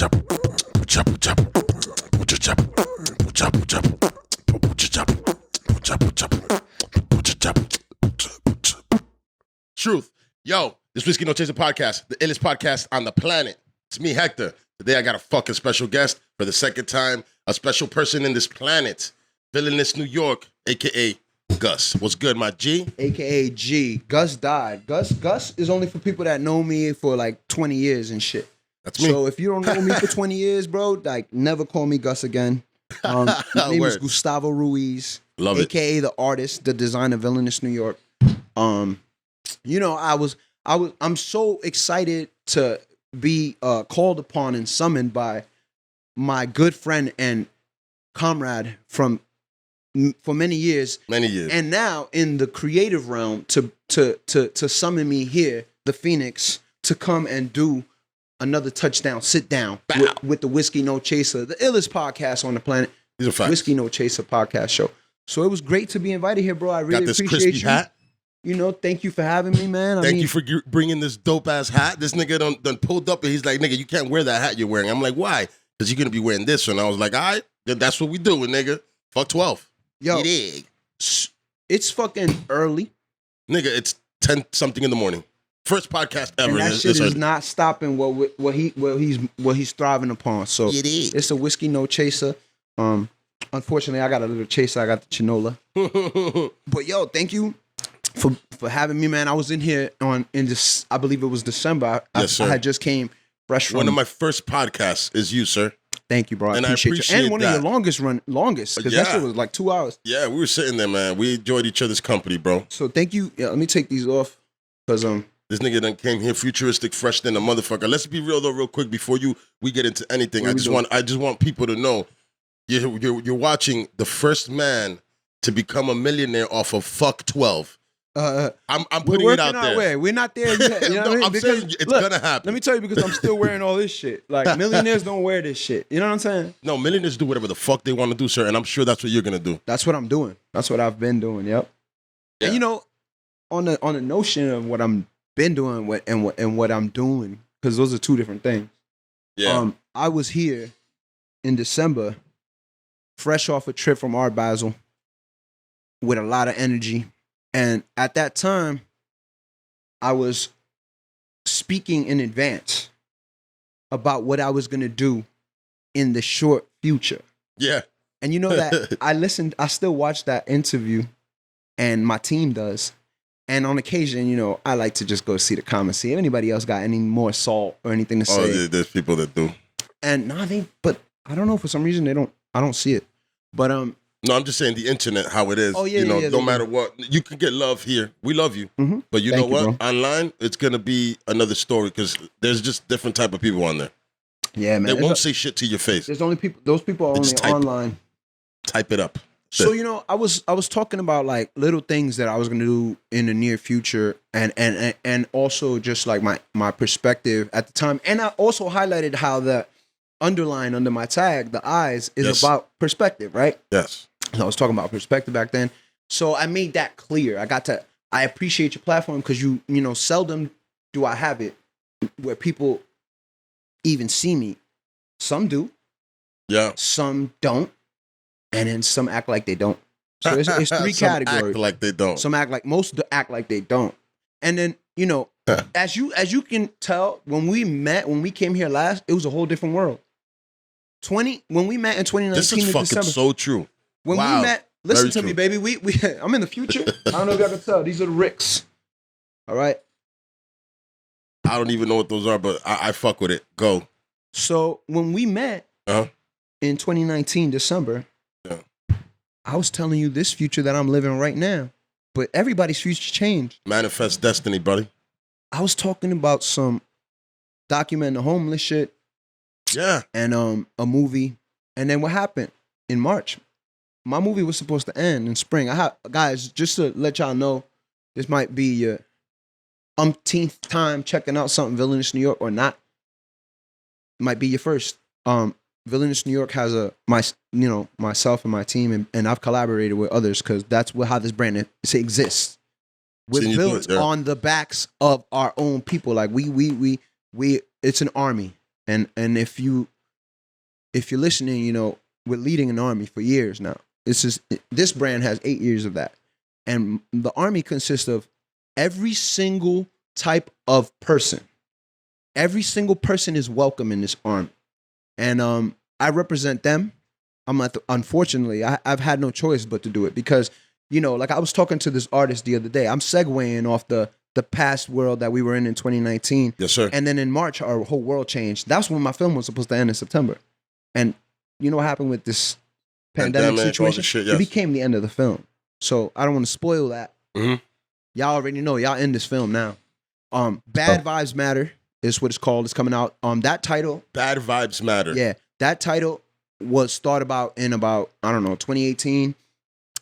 Truth. Yo, this Whiskey No Chaser podcast, the illest podcast on the planet. It's me, Hector. Today I got a fucking special guest for the second time, a special person in this planet, Villainous New York, a.k.a. Gus. What's good, my G? A.k.a. G. Gus died. Gus is only for people that know me for like 20 years and shit. That's me. So if you don't know me for 20 years, bro, like never call me Gus again. My name is Gustavo Ruiz. Love it. A.k.a. the artist, the designer, Villainous New York. You know, I'm so excited to be called upon and summoned by my good friend and comrade for many years. And now in the creative realm to summon me here, the Phoenix, to come and do another touchdown, sit down with the Whiskey No Chaser, the illest podcast on the planet. These are facts. Whiskey No Chaser podcast show. So it was great to be invited here, bro. I really got this appreciate crispy you. Hat. You know, thank you for having me, man. Thank you for bringing this dope ass hat. This nigga done pulled up and he's like, nigga, you can't wear that hat you're wearing. I'm like, why? Because you're going to be wearing this. And I was like, all right, that's what we doing, nigga. Fuck 12. Yo, you dig? It's fucking early. Nigga, it's 10 something in the morning. First podcast ever. And that shit is not stopping what he's thriving upon. So it's a Whiskey No Chaser. Unfortunately, I got a little chaser. I got the Chinola. But yo, thank you for having me, man. I was in here in this, I believe it was December. Yes, sir. I had just came fresh from one of my first podcasts is you, sir. Thank you, bro. And I appreciate you. And one that. of your longest, because that shit was like 2 hours. Yeah, we were sitting there, man. We enjoyed each other's company, bro. So thank you. Yeah, let me take these off because this nigga done came here futuristic, fresh than a motherfucker. Let's be real though, real quick before we get into anything. I just want people to know you're watching the first man to become a millionaire off of fuck 12. I'm putting it out there. Way. We're not there yet. You know what I mean? I'm saying it's gonna happen. Let me tell you, because I'm still wearing all this shit. Like, millionaires don't wear this shit. You know what I'm saying? No, millionaires do whatever the fuck they want to do, sir. And I'm sure that's what you're gonna do. That's what I'm doing. That's what I've been doing. Yep. Yeah. And you know, on the notion of what I'm been doing and what I'm doing, because those are two different things. Yeah. I was here in December, fresh off a trip from Art Basel, with a lot of energy. And at that time, I was speaking in advance about what I was going to do in the short future. Yeah. And you know that I still watch that interview, and my team does. And on occasion, you know, I like to just go see the comments, see if anybody else got any more salt or anything to say. Oh, there's people that do. And but I don't know, for some reason I don't see it. But no, I'm just saying the internet, how it is. Oh, yeah, you know, yeah, no matter what, you can get love here. We love you. Mm-hmm. But you know what? Bro. Online, it's going to be another story because there's just different type of people on there. Yeah, man. They won't say shit to your face. There's only people, those people are only online. Type it up. So, you know, I was talking about like little things that I was going to do in the near future and also just like my perspective at the time. And I also highlighted how the underline under my tag, the eyes, is about perspective, right? Yes. So I was talking about perspective back then. So I made that clear. I appreciate your platform because you know, seldom do I have it where people even see me. Some do. Yeah. Some don't. And then some act like they don't. So it's three some categories. Act like they don't. Some act like, most act like they don't. And then, you know, as you can tell, when we came here last, it was a whole different world. When we met in 2019, this is fucking December, so true. When we met, listen to me, baby. We I'm in the future. I don't know if y'all can tell. These are the Ricks. All right. I don't even know what those are, but I fuck with it. Go. So when we met in 2019, December, I was telling you this future that I'm living right now, but everybody's future changed. Manifest destiny, buddy. I was talking about some documenting the homeless shit. Yeah. And a movie. And then what happened in March? My movie was supposed to end in spring. Guys, just to let y'all know, this might be your umpteenth time checking out something Villainous New York or not. It might be your first. Villainous New York has myself and my team, and I've collaborated with others because that's how this brand exists. We're built on the backs of our own people. Like we it's an army. And if you're listening, you know, we're leading an army for years now. This brand has 8 years of that. And the army consists of every single type of person. Every single person is welcome in this army. And I represent them. Unfortunately, I've had no choice but to do it because, you know, like I was talking to this artist the other day. I'm segueing off the past world that we were in 2019. Yes, sir. And then in March, our whole world changed. That's when my film was supposed to end in September. And you know what happened with this pandemic situation? Shit, yes. It became the end of the film. So I don't want to spoil that. Mm-hmm. Y'all already know. Y'all in this film now. Bad Vibes Matter is what it's called. It's coming out. That title. Bad Vibes Matter. Yeah. That title was thought about in about, I don't know, 2018.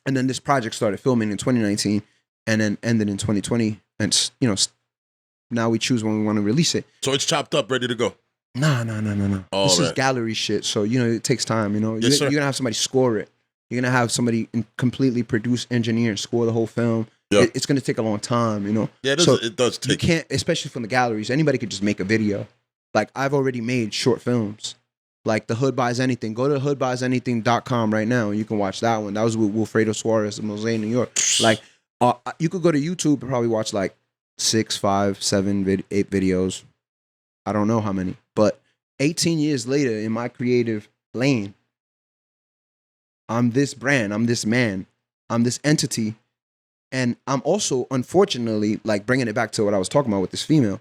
And then this project started filming in 2019 and then ended in 2020. And, you know, now we choose when we want to release it. So it's chopped up, ready to go. No. This is gallery shit. So, you know, it takes time, you know. Yes, you're going to have somebody score it. You're going to have somebody completely produce, engineer, score the whole film. Yep. It's going to take a long time, you know. Yeah, it does take. You can't, especially from the galleries, anybody could just make a video. Like, I've already made short films. Like, The Hood Buys Anything. Go to hoodbuysanything.com right now and you can watch that one. That was with Wilfredo Suarez of Mosaic, New York. Like, you could go to YouTube and probably watch like 6, 5, 7, 8 videos. I don't know how many. But 18 years later in my creative lane, I'm this brand, I'm this man, I'm this entity. And I'm also, unfortunately, like bringing it back to what I was talking about with this female,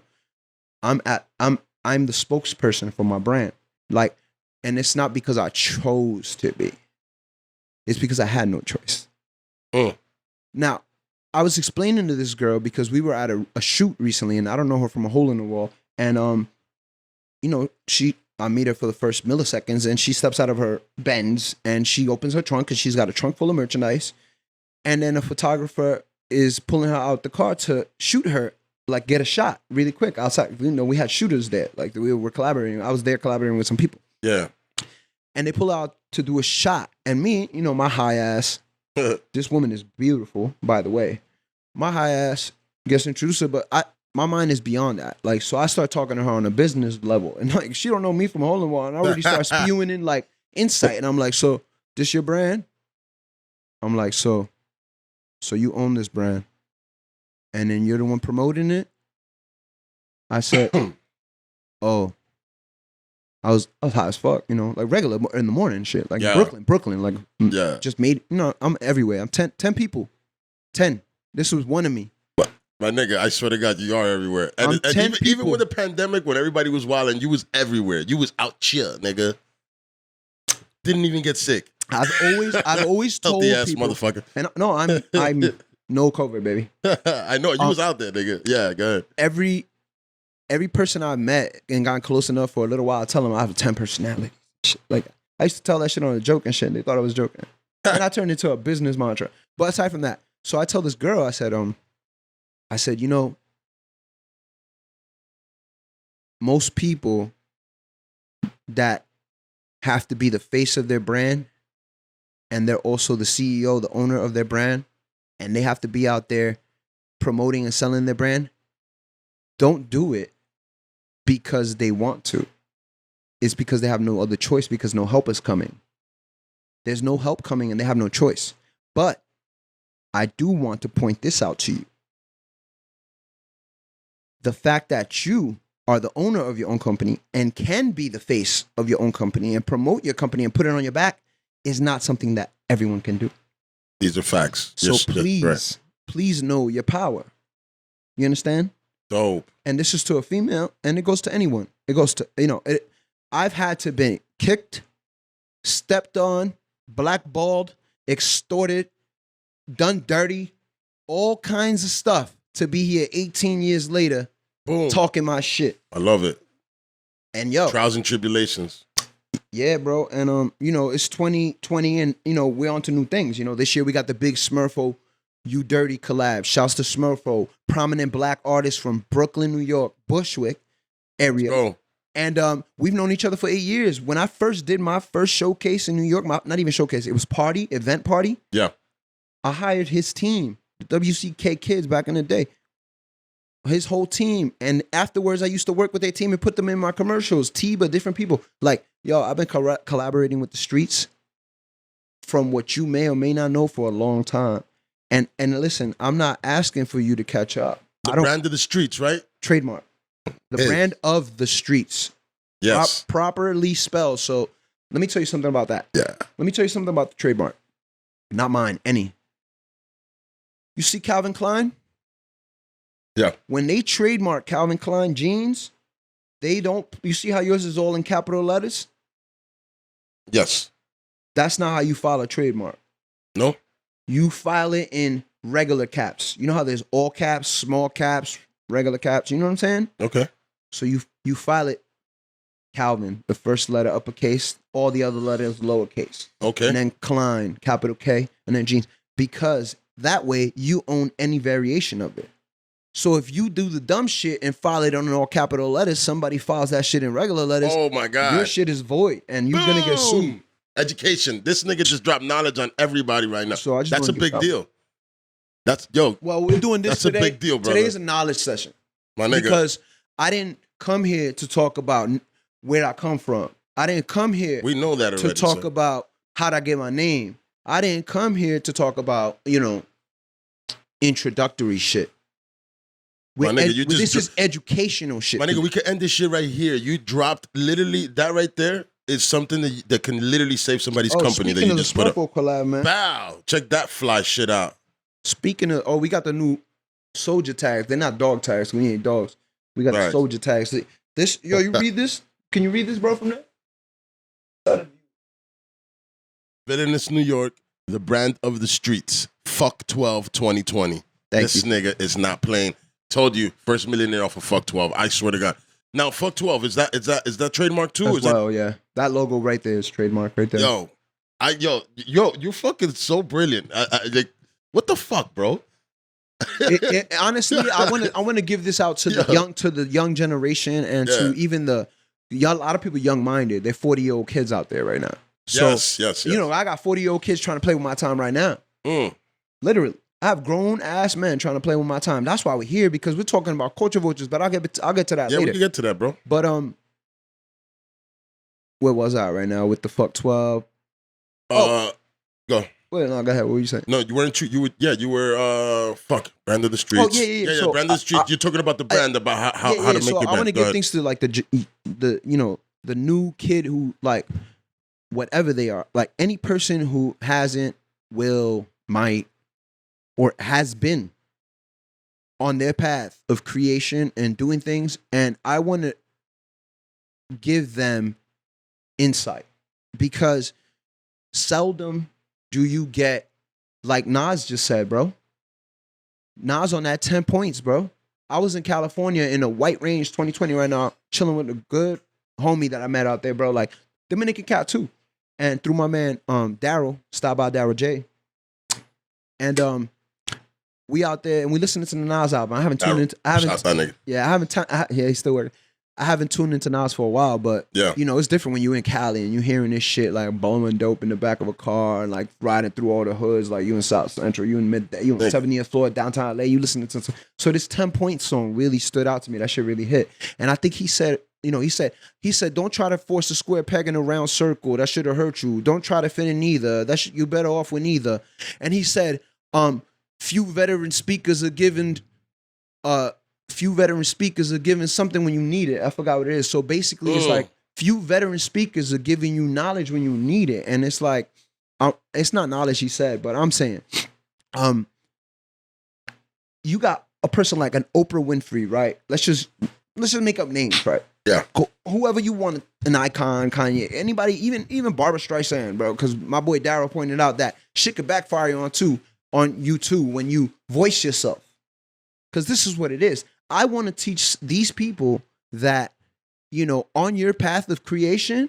I'm the spokesperson for my brand. Like, and it's not because I chose to be. It's because I had no choice. Now, I was explaining to this girl because we were at a shoot recently, and I don't know her from a hole in the wall. And you know, I meet her for the first milliseconds, and she steps out of her Benz, and she opens her trunk, and she's got a trunk full of merchandise. And then a photographer is pulling her out the car to shoot her, like get a shot really quick outside. You know, we had shooters there, like we were collaborating. I was there collaborating with some people. Yeah. And they pull out to do a shot. And me, you know, my high ass, this woman is beautiful, by the way. My high ass gets introduced her, but my mind is beyond that. Like, so I start talking to her on a business level. And like, she don't know me from a hole in the wall. And I already start spewing in like insight. And I'm like, so this your brand? I'm like, so you own this brand. And then you're the one promoting it? I said, oh. I was high as fuck, you know, like regular in the morning shit. Like Brooklyn, like just made, you know, I'm everywhere. I'm 10 people. 10. This was one of me. My nigga, I swear to God, you are everywhere. And even with the pandemic, when everybody was wilding, you was everywhere. You was out here, nigga. Didn't even get sick. I've always told ass people, motherfucker. And no, I'm no COVID, baby. I know you was out there, nigga. Yeah, go ahead. Every person I've met and gotten close enough for a little while, I tell them I have a 10 personality. Like, I used to tell that shit on a joke and shit, and they thought I was joking. And I turned it into a business mantra. But aside from that, so I tell this girl, I said, you know, most people that have to be the face of their brand, and they're also the CEO, the owner of their brand, and they have to be out there promoting and selling their brand, don't do it because they want to. It's because they have no other choice because no help is coming. There's no help coming and they have no choice. But I do want to point this out to you. The fact that you are the owner of your own company and can be the face of your own company and promote your company and put it on your back is not something that everyone can do. These are facts. So please know your power. You understand? Dope. And this is to a female, and it goes to anyone. It goes to, you know, I've had to be kicked, stepped on, blackballed, extorted, done dirty, all kinds of stuff to be here 18 years later. Boom. Talking my shit. I love it. And yo. Trials and tribulations. Yeah, bro. And, you know, it's 2020 and, you know, we're on to new things. You know, this year we got the big Smurfo You Dirty collab. Shouts to Smurfo, prominent black artist from Brooklyn, New York, Bushwick area. Oh. And we've known each other for 8 years. When I first did my first showcase in New York, not even showcase, it was event party. Yeah. I hired his team, the WCK Kids back in the day. his whole team. And afterwards, I used to work with their team and put them in my commercials. Tiba, different people. Like, yo, I've been collaborating with the Streets from what you may or may not know for a long time. And listen, I'm not asking for you to catch up. The brand of the Streets, right? Trademark. The brand of the Streets. Yes. Properly spelled. So let me tell you something about that. Yeah. Let me tell you something about the trademark. Not mine, any. You see Calvin Klein? Yeah. When they trademark Calvin Klein jeans, they don't, you see how yours is all in capital letters? Yes. That's not how you file a trademark. No? You file it in regular caps. You know how there's all caps, small caps, regular caps. You know what I'm saying? Okay. So you file it Calvin, the first letter uppercase, all the other letters lowercase. Okay. And then Klein, capital K, and then jeans. Because that way you own any variation of it. So if you do the dumb shit and file it on all capital letters, somebody files that shit in regular letters. Oh my God. Your shit is void and you're going to get sued. Education. This nigga just dropped knowledge on everybody right now. So that's a big deal. That's, yo. Well, we're doing this today. That's a big deal, brother. Today's a knowledge session. My nigga. Because I didn't come here to talk about where I come from. I didn't come here we know that already, to talk about how'd I get my name. I didn't come here to talk about, introductory shit. My nigga, This is educational shit. My nigga, we can end this shit right here. You dropped literally that right there is something that can literally save somebody's company that you just put up. Collab, man. Bow. Check that fly shit out. Speaking of, we got the new soldier tags. They're not dog tags. We ain't dogs. We got the soldier tags. This, you read this? Can you read this, bro, from there? Villainous New York, the brand of the Streets. Fuck 12 2020. This nigga is not playing. Told you, first millionaire off of Fuck 12. I swear to God. Now, Fuck 12, is that trademark too? Yeah. That logo right there is trademark right there. Yo, you fucking so brilliant. Like, what the fuck, bro? Honestly, I want to give this out to the young generation and to even a lot of people young minded. They're 40-year-old kids out there right now. So, yes. I got 40-year-old kids trying to play with my time right now. Literally. I have grown ass men trying to play with my time. That's why we're here, because we're talking about culture vultures, but I'll get to that later. Yeah, we can get to that, bro. But where was I right now with the Fuck 12? Go. Wait, no, go ahead. What were you saying? No, you weren't. You were. Fuck, brand of the Streets. Oh yeah. So, brand of the Streets. You're talking about the brand, about how to make it. So I want to give things to like the new kid who, like, whatever they are, like any person who hasn't, will, might, or has been on their path of creation and doing things, and I want to give them insight, because seldom do you get, like Nas just said, bro. Nas on that 10 points, bro. I was in California in a White Range 2020 right now, chilling with a good homie that I met out there, bro. Like, Dominican cat too. And through my man, Daryl, stop by Daryl J. And we out there and we listening to the Nas album. I haven't tuned into. He's still working. I haven't tuned into Nas for a while, but it's different when you in Cali and you hearing this shit like blowing dope in the back of a car and like riding through all the hoods, like you in South Central, you in Midday, you on 70th floor, downtown LA, you listening to. So this 10-point song really stood out to me. That shit really hit. And I think he said, he said, don't try to force a square peg in a round circle. That should have hurt you. Don't try to fit in neither. You better off with neither. And he said, few veteran speakers are given something when you need it. I forgot what it is. So basically, it's like few veteran speakers are giving you knowledge when you need it, and it's like, it's not knowledge, he said, but I'm saying, you got a person like an Oprah Winfrey, right? Let's just make up names, right? Yeah. Whoever you want, an icon, Kanye, anybody, even Barbara Streisand, bro. Because my boy Daryl pointed out that shit could backfire on you too when you voice yourself. Because this is what it is. I want to teach these people that, on your path of creation,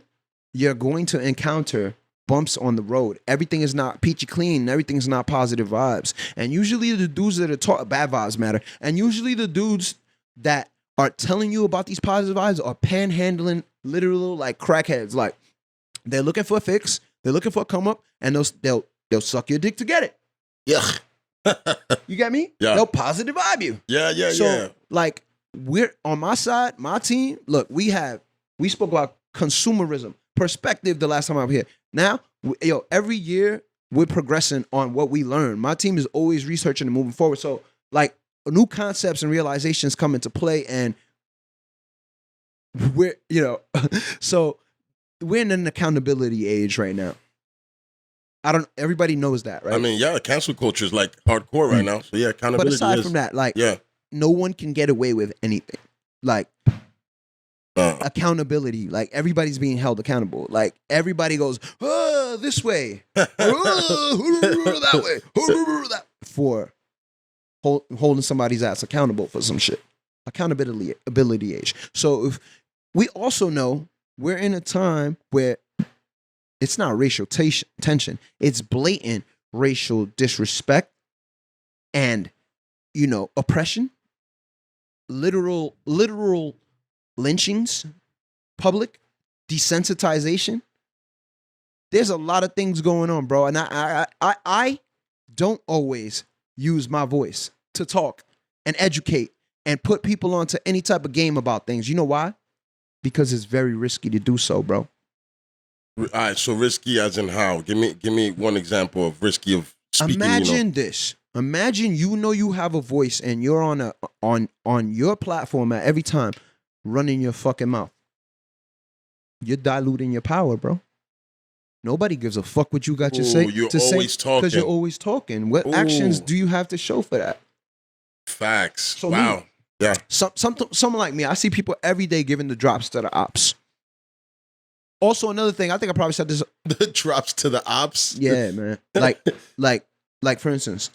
you're going to encounter bumps on the road. Everything is not peachy clean. Everything is not positive vibes. And usually the dudes that are bad vibes matter. And usually the dudes that are telling you about these positive vibes are panhandling literal like crackheads. Like, they're looking for a fix. They're looking for a come up, and they'll suck your dick to get it. Yeah. You get me? Yeah. They'll positive vibe you. Yeah. So Like, we're on my side, my team. Look, we spoke about consumerism perspective the last time I was here. Now, every year we're progressing on what we learn. My team is always researching and moving forward. So, like, new concepts and realizations come into play, and we're, so we're in an accountability age right now. Everybody knows that, right? I mean, yeah, cancel culture is like hardcore right now. So yeah, accountability. But aside from that, like, no one can get away with anything. Like, accountability, like, everybody's being held accountable. Like, everybody goes, this way, that way, for holding somebody's ass accountable for some shit. Accountability age. So if we also know we're in a time where it's not racial tension, it's blatant racial disrespect and, oppression, literal lynchings, public desensitization. There's a lot of things going on, bro. And I don't always use my voice to talk and educate and put people onto any type of game about things. You know why? Because it's very risky to do so, bro. All right, so risky as in how? Give me one example of risky of speaking. Imagine this. Imagine you have a voice and you're on your platform at every time running your fucking mouth. You're diluting your power, bro. Nobody gives a fuck what you got to say. You're always talking. Because you're always talking. What actions do you have to show for that? Facts. So wow. Yeah. Someone like me, I see people every day giving the drops to the ops. Also, another thing, I think I probably said this. The drops to the ops? Yeah, man. Like for instance,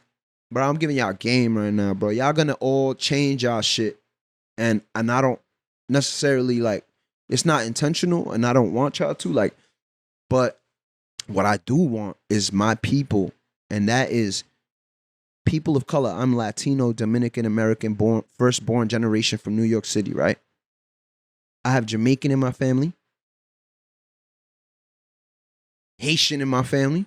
bro, I'm giving y'all a game right now, bro. Y'all gonna all change y'all shit. And I don't necessarily, like, it's not intentional, and I don't want y'all to, like, but what I do want is my people, and that is people of color. I'm Latino, Dominican American, first-born generation from New York City, right? I have Jamaican in my family, Haitian in my family,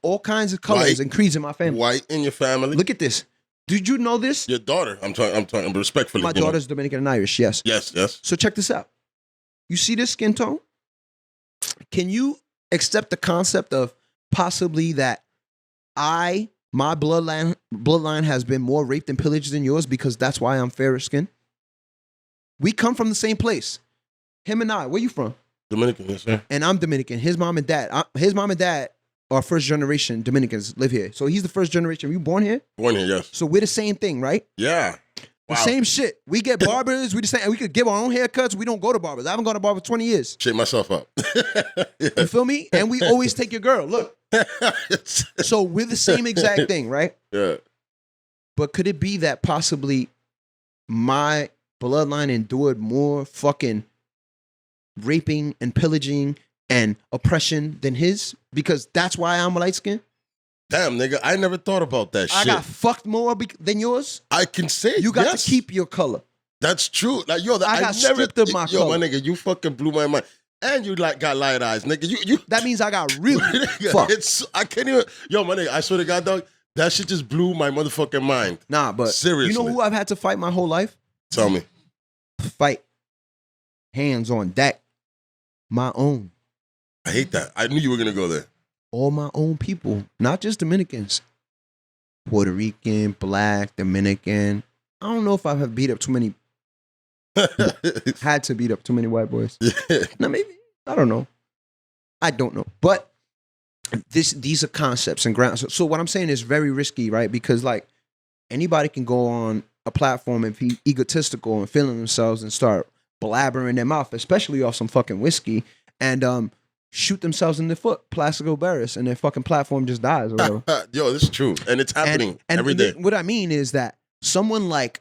all kinds of colors and creeds in my family. White in your family. Look at this. Did you know this? Your daughter. I'm talking respectfully. My daughter's Dominican and Irish, yes. Yes. So check this out. You see this skin tone? Can you accept the concept of possibly that my bloodline has been more raped and pillaged than yours because that's why I'm fairer skinned? We come from the same place. Him and I, where you from? Dominican, yes, sir. And I'm Dominican. His mom and dad are first generation Dominicans, live here. So he's the first generation. Were you born here? Born here, yes. So we're the same thing, right? Yeah. The same shit. We get barbers. We could give our own haircuts. We don't go to barbers. I haven't gone to barber 20 years. Shake myself up. Yeah. You feel me? And we always take your girl. Look. So we're the same exact thing, right? Yeah. But could it be that possibly my bloodline endured more fucking raping and pillaging and oppression than his? Because that's why I'm light skinned? Damn, nigga, I never thought about that shit. I got fucked more than yours? I can say you got to keep your color. That's true. Like, yo, I got stripped of my color. My nigga, you fucking blew my mind. And you got light eyes, nigga. You that means I got really fucked. I can't even. Yo, my nigga, I swear to God, dog, that shit just blew my motherfucking mind. Nah, but seriously, you know who I've had to fight my whole life? Tell me. Fight. Hands on deck. My own. I hate that. I knew you were gonna go there. All my own people, not just Dominicans. Puerto Rican, Black, Dominican. I don't know if I have beat up too many. Had to beat up too many white boys. Yeah. Now maybe I don't know. But these are concepts and grounds. So what I'm saying is very risky, right? Because like anybody can go on a platform and be egotistical and feeling themselves and start blabbering their mouth, especially off some fucking whiskey, and shoot themselves in the foot, Placido Barris, and their fucking platform just dies or whatever. Yo, this is true. And it's happening every day. What I mean is that someone like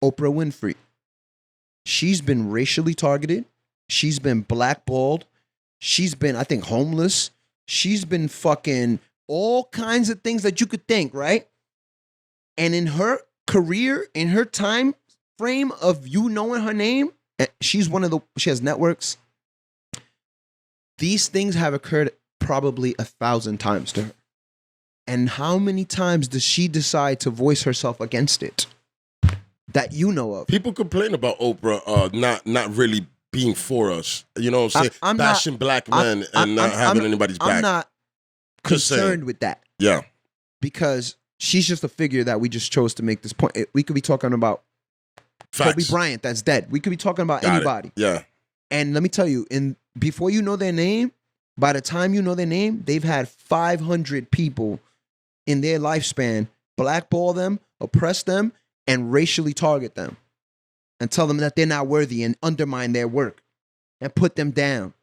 Oprah Winfrey, she's been racially targeted. She's been blackballed. She's been, I think, homeless. She's been fucking all kinds of things that you could think, right? And in her career, in her time frame of you knowing her name, she has networks. These things have occurred probably 1,000 times to her. And how many times does she decide to voice herself against it? that you know of. People complain about Oprah not really being for us. You know what I'm saying? I'm Bashing not, black men and not having anybody's back. I'm not Just saying. concerned with that. Yeah. Because she's just a figure that we just chose to make this point. We could be talking about Facts. Kobe Bryant that's dead. We could be talking about anybody. Yeah. And let me tell you, before you know their name, by the time you know their name, they've had 500 people in their lifespan blackball them, oppress them, and racially target them and tell them that they're not worthy and undermine their work and put them down.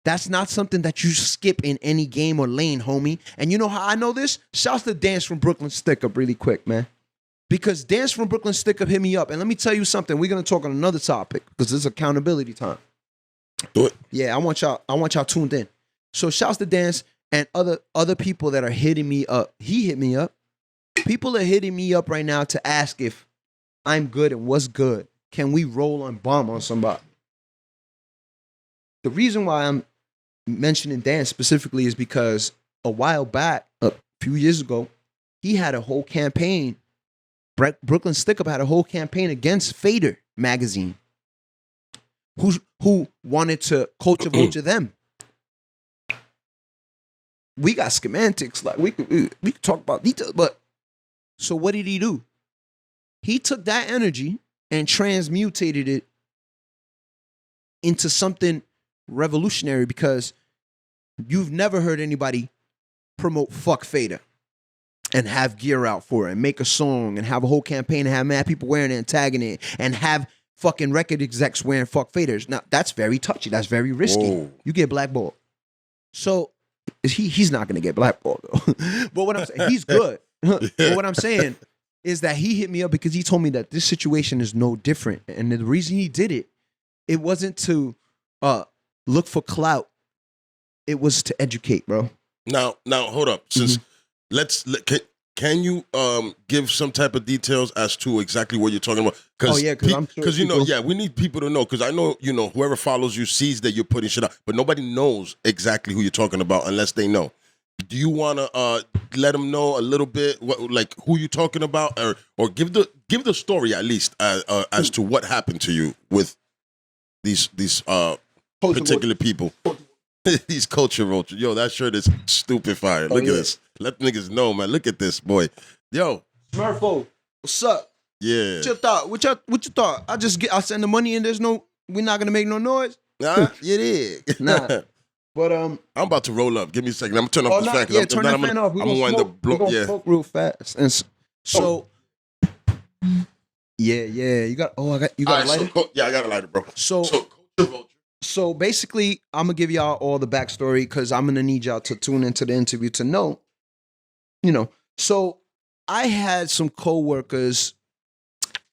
That's not something that you skip in any game or lane, homie. And you know how I know this? Shouts to Dance from Brooklyn Stick Up really quick, man. Because Dance from Brooklyn Stick Up hit me up. And let me tell you something. We're going to talk on another topic because this is accountability time. Do it. Yeah, I want y'all tuned in. So shouts to Dance and other people that are hitting me up. He hit me up. People are hitting me up right now to ask if I'm good and what's good. Can we roll on bomb on somebody? The reason why I'm mentioning Dance specifically is because a while back, a few years ago, he had a whole campaign. Brooklyn Stick Up had a whole campaign against Fader magazine, who wanted to culture vulture them. We got schematics, like we could talk about details, but so what did he do? He took that energy and transmutated it into something revolutionary, because you've never heard anybody promote fuck Fader and have gear out for it and make a song and have a whole campaign and have mad people wearing it and tagging it and have fucking record execs wearing fuck Faders. Now, that's very touchy. That's very risky. Whoa. You get blackballed. So he's not going to get blackballed, though. But what I'm saying, he's good. But what I'm saying is that he hit me up because he told me that this situation is no different. And the reason he did it, it wasn't to look for clout. It was to educate, bro. Now, hold up. Since can you give some type of details as to exactly what you're talking about? Because we need people to know. Because I know whoever follows you sees that you're putting shit out, but nobody knows exactly who you're talking about unless they know. Do you want to let them know a little bit, who you're talking about, or give the story at least as to what happened to you with these particular people? These culture vultures. Yo, that shirt is stupid fire. Look at this. Let niggas know, man. Look at this, boy. Yo. Smurfo, what's up? Yeah. What you thought? What you thought? I send the money and we're not gonna make no noise? Nah, you did. Nah. But I'm about to roll up. Give me a second. I'm gonna turn off this fan. Yeah, turn that fan off. I'm gonna wind up. We're gonna smoke real fast. And so yeah. You got a lighter? I got a lighter, bro. So culture vulture. So basically, I'm going to give y'all all the backstory because I'm going to need y'all to tune into the interview to know, So I had some coworkers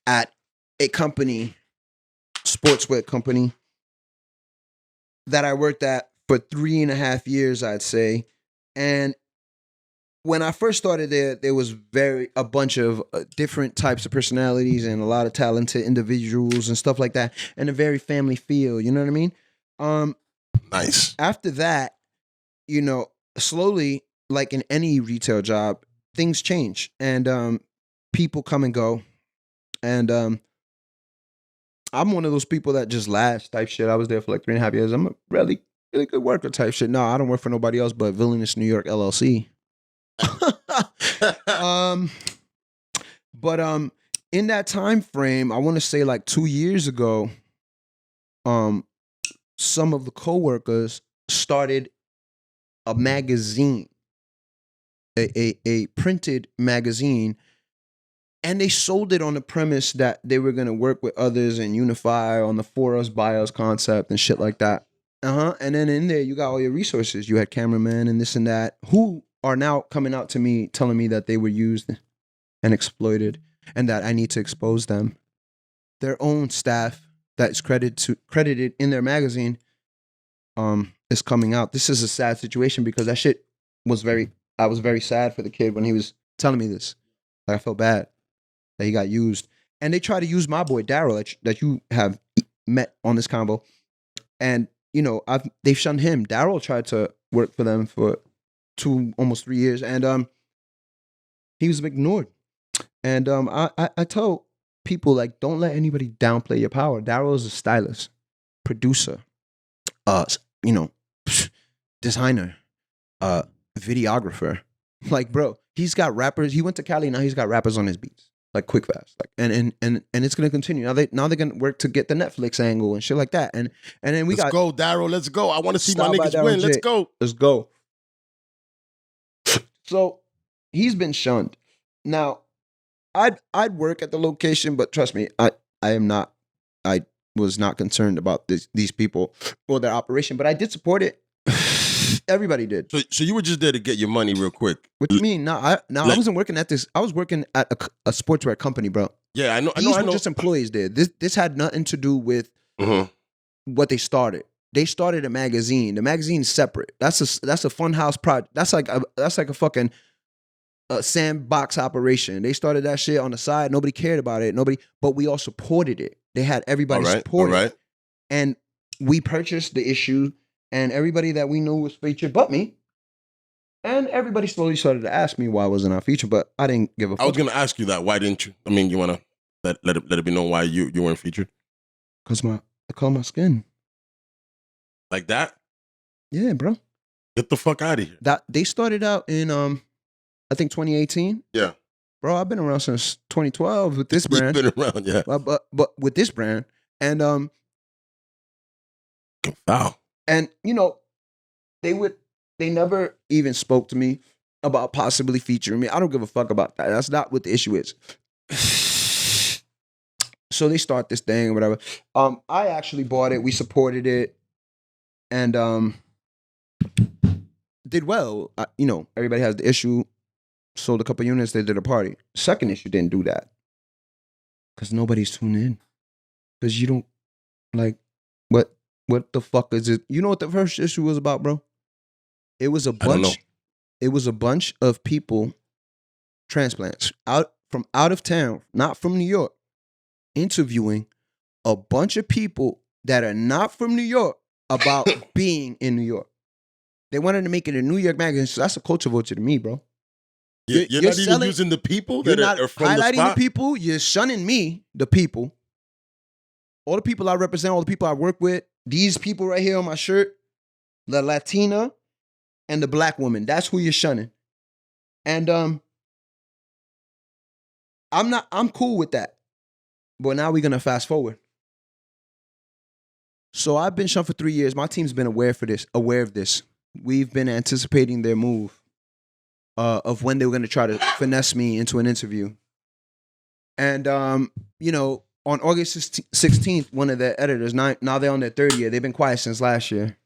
at a company, sportswear company, that I worked at for 3.5 years, I'd say. And when I first started there was a bunch of different types of personalities and a lot of talented individuals and stuff like that, and a very family feel. You know what I mean? Nice. After that, slowly, like in any retail job, things change and people come and go. And I'm one of those people that just lasts type shit. I was there for like 3.5 years. I'm a really, really good worker type shit. No, I don't work for nobody else but Villainous New York LLC. But in that time frame, I want to say like 2 years ago, some of the coworkers started a magazine, a printed magazine, and they sold it on the premise that they were going to work with others and unify on the for us by us concept and shit like that. And then in there, you got all your resources. You had cameramen and this and that who are now coming out to me telling me that they were used and exploited and that I need to expose them. Their own staff that is credited in their magazine is coming out. This is a sad situation because that shit I was very sad for the kid when he was telling me this. Like, I felt bad that he got used. And they try to use my boy Daryl that you have met on this combo. And, they've shunned him. Daryl tried to work for them for almost 3 years, and he was ignored. And I told people like don't let anybody downplay your power. Daryl is a stylist, producer, you know, designer, videographer. Like, bro, he's got rappers. He went to Cali, now he's got rappers on his beats. Like quick fast. Like and it's gonna continue. Now they're gonna work to get the Netflix angle and shit like that. And then let's go, Daryl. Let's go. I want to see my Style by niggas Daryl win. J. Let's go. Let's go. So he's been shunned. Now, I'd work at the location, but trust me, I was not concerned about these people or their operation, but I did support it. Everybody did. So you were just there to get your money real quick. What do you mean? I wasn't working at this. I was working at a sportswear company, bro. Yeah, I know. These were just employees there. This had nothing to do with what they started. They started a magazine. The magazine's separate. That's a funhouse project. That's like a fucking sandbox operation. They started that shit on the side. Nobody cared about it. But we all supported it. They had everybody support it. And we purchased the issue, and everybody that we knew was featured but me. And everybody slowly started to ask me why I wasn't on feature, but I didn't give a fuck. I was going to ask you that. Why didn't you? I mean, you want to let it be known why you weren't featured? Because the color of my skin. Like that? Yeah, bro. Get the fuck out of here. That they started out in I think 2018. Yeah. Bro, I've been around since 2012 with this brand. You've been around, yeah. But with this brand. And wow. And you know, they never even spoke to me about possibly featuring me. I don't give a fuck about that. That's not what the issue is. So they start this thing or whatever. I actually bought it. We supported it. And did well. You know, everybody has the issue. Sold a couple units. They did a party. Second issue didn't do that. Because nobody's tuned in. Because you don't, like, what the fuck is it? You know what the first issue was about, bro? It was a bunch. It was a bunch of people, transplants, out of town, not from New York, interviewing a bunch of people that are not from New York about being in New York. They wanted to make it a New York magazine, so that's a culture vulture to me, bro. You're not even using the people that are from highlighting the spot? the people. You're shunning me, the people. All the people I represent, all the people I work with, these people right here on my shirt, the Latina and the black woman. That's who you're shunning. And I'm cool with that. But now we're gonna fast forward. So I've been shunned for 3 years. My team's been aware of this. We've been anticipating their move of when they were gonna try to finesse me into an interview. And you know, on August 16th, one of the editors, now they're on their third year. They've been quiet since last year.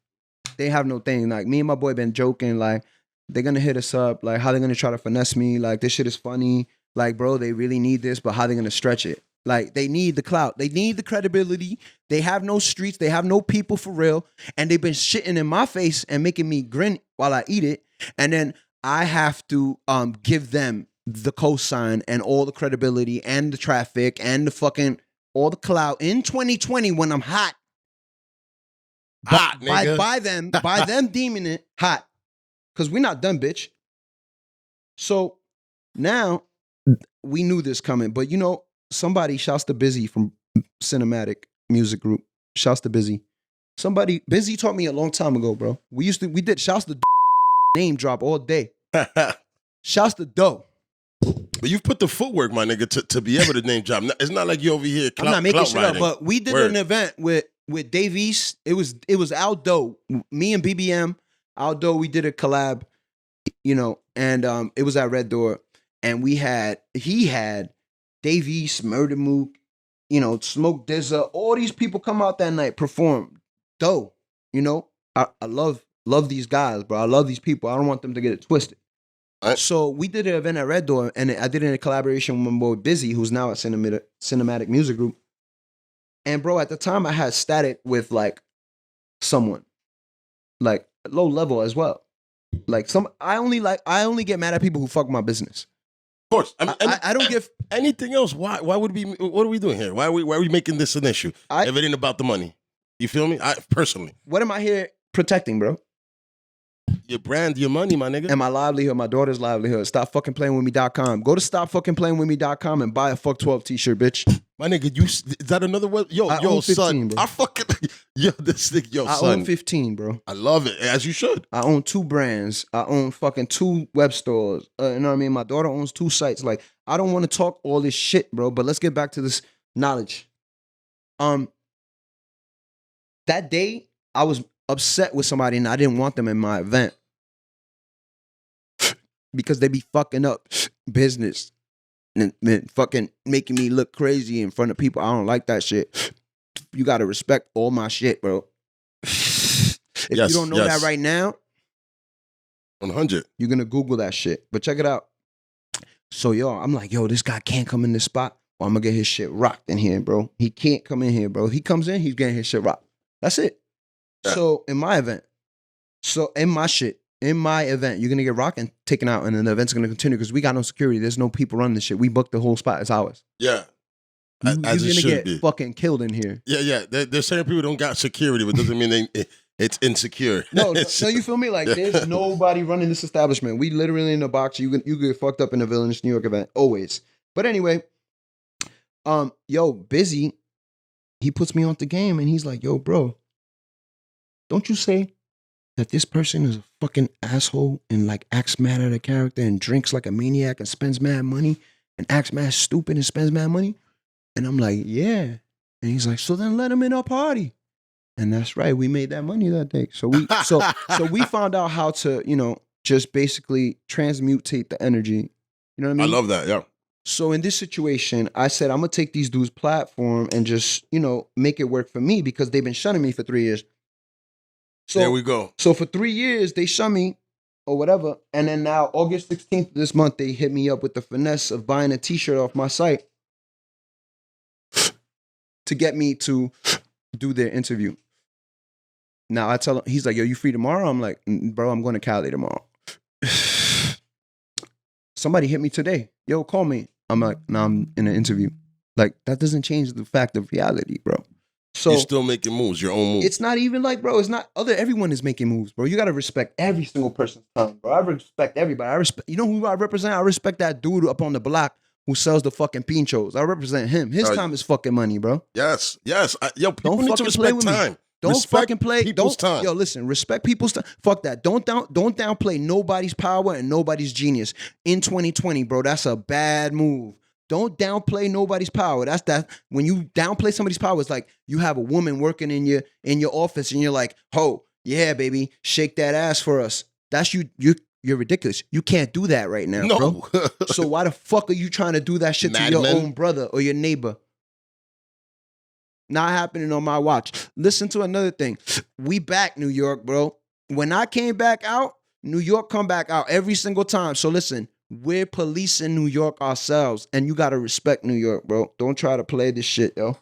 They have no thing. Like, me and my boy been joking, like, they're going to hit us up, like, how they're going to try to finesse me. Like, this shit is funny. Like, bro, they really need this, but how they going to stretch it? Like, they need the clout. They need the credibility. They have no streets. They have no people for real. And they've been shitting in my face and making me grin while I eat it. And then I have to give them the cosign and all the credibility and the traffic and the fucking all the clout in 2020 when I'm hot. Nigga. By them deeming it hot. Because we're not done, bitch. So now we knew this coming, but you know, somebody, shouts to Busy from Cinematic Music Group. Shouts to Busy. Somebody, Busy taught me a long time ago, bro. We did shouts to name drop all day. Shouts to Doe. But you've put the footwork, my nigga, to be able to name drop. It's not like you over here I'm not making shit up, riding. but we did an event with Dave East. It was Aldo, me and BBM. Aldo, we did a collab, you know, and it was at Red Door, and he had Dave East, Murder Mook, you know, Smoke Dizza, all these people come out that night, perform. Dope, you know. I love these guys, bro. I love these people. I don't want them to get it twisted. So we did an event at Red Door, and I did it in a collaboration with my boy Busy, who's now at Cinematic Music Group. And bro, at the time I had static with like someone, like low level as well. Like I only get mad at people who fuck my business. Of course, I don't give anything else. Why would we? What are we doing here? Why are we making this an issue? If it ain't about the money, you feel me? Personally, what am I here protecting, bro? your brand, your money, my nigga. And my livelihood, my daughter's livelihood. StopFuckingPlayingWithMe.com. Go to StopFuckingPlayingWithMe.com and buy a Fuck 12 t-shirt, bitch. My nigga, is that another web? Yo, I own 15, son. bro. I fucking, this nigga, I son. own 15, bro. I love it, as you should. I own 2 brands. I own fucking 2 web stores. You know what I mean? My daughter owns 2 sites. Like, I don't want to talk all this shit, bro, but let's get back to this knowledge. That day, I was upset with somebody and I didn't want them in my event because they be fucking up business and fucking making me look crazy in front of people. I don't like that shit. You got to respect all my shit, bro. If you don't know that right now, 100. you're going to Google that shit. But check it out. So, I'm like, this guy can't come in this spot. Well, I'm going to get his shit rocked in here, bro. He can't come in here, bro. He comes in, he's getting his shit rocked. That's it. Yeah. So, in my event, in my event, you're going to get rocked and taken out, and then the event's going to continue because we got no security. There's no people running this shit. We booked the whole spot. It's ours. Yeah. You're going to get fucking killed in here. Yeah. There's certain people who don't got security, but doesn't mean it's insecure. No, you feel me? Like, there's nobody running this establishment. We literally in a box. You get fucked up in a Villainous New York event. Always. But anyway, Busy, he puts me on the game, and he's like, bro, don't you say that this person is a fucking asshole and like acts mad at a character and drinks like a maniac and spends mad money and acts mad stupid and spends mad money? And I'm like, yeah. And he's like, so then let him in our party. And that's right. We made that money that day. So we found out how to, just basically transmutate the energy. You know what I mean? I love that. Yeah. So in this situation, I said, I'm going to take these dudes' platform and just, make it work for me because they've been shunning me for 3 years. So, there we go. So for 3 years, they shun me or whatever. And then now, August 16th this month, they hit me up with the finesse of buying a t-shirt off my site to get me to do their interview. Now I tell him, he's like, you free tomorrow? I'm like, bro, I'm going to Cali tomorrow. Somebody hit me today. Call me. I'm like, no, I'm in an interview. Like, that doesn't change the fact of reality, bro. So you're still making moves, your own moves. It's not even like, bro, everyone is making moves, bro. You got to respect every single person's time, bro. I respect everybody. You know who I represent? I respect that dude up on the block who sells the fucking pinchos. I represent him. His time is fucking money, bro. Yes. People don't need to respect time. Don't respect fucking play people's time. Listen, respect people's time. Fuck that. Don't downplay nobody's power and nobody's genius. In 2020, bro, that's a bad move. Don't downplay nobody's power. That's that. When you downplay somebody's power, it's like you have a woman working in your office and you're like, "Oh, yeah, baby, shake that ass for us." That's you. You're ridiculous. You can't do that right now, bro. So why the fuck are you trying to do that shit to your own brother or your neighbor? Not happening on my watch. Listen to another thing. We back, New York, bro. When I came back out, New York come back out every single time. So listen, we're policing New York ourselves, and you got to respect New York, bro. Don't try to play this shit, yo.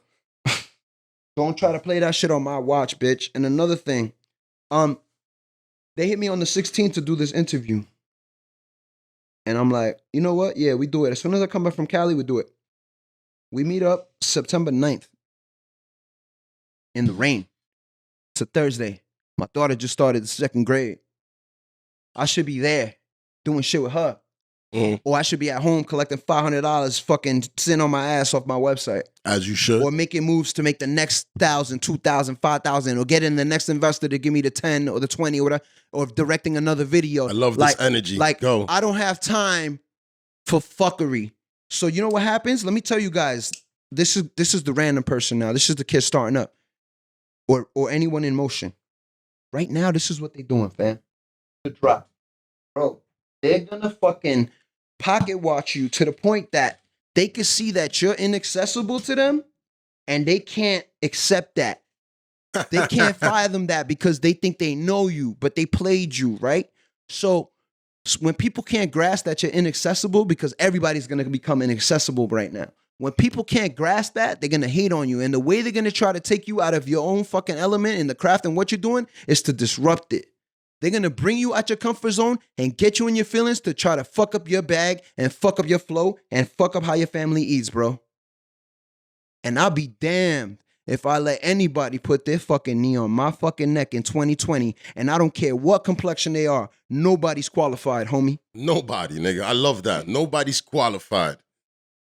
Don't try to play that shit on my watch, bitch. And another thing, they hit me on the 16th to do this interview. And I'm like, you know what? Yeah, we do it. As soon as I come back from Cali, we do it. We meet up September 9th in the rain. It's a Thursday. My daughter just started the 2nd grade. I should be there doing shit with her. Or I should be at home collecting $500 fucking sitting on my ass off my website. As you should. Or making moves to make the next 1,000, 2,000, 5,000, or getting the next investor to give me the 10 or the 20 or whatever, or directing another video. I love this energy. Go. I don't have time for fuckery. So you know what happens? Let me tell you guys, this is the random person now. This is the kid starting up. Or anyone in motion. Right now, this is what they doing, fam. The drop. Bro, they're gonna fucking pocket watch you to the point that they can see that you're inaccessible to them and they can't accept that. They can't fathom that because they think they know you, but they played you, right? So when people can't grasp that you're inaccessible, because everybody's gonna become inaccessible right now. When people can't grasp that, they're going to hate on you. And the way they're going to try to take you out of your own fucking element in the craft and what you're doing is to disrupt it. They're going to bring you out your comfort zone and get you in your feelings to try to fuck up your bag and fuck up your flow and fuck up how your family eats, bro. And I'll be damned If I let anybody put their fucking knee on my fucking neck in 2020, and I don't care what complexion they are, nobody's qualified, homie. Nobody, nigga. I love that. Nobody's qualified.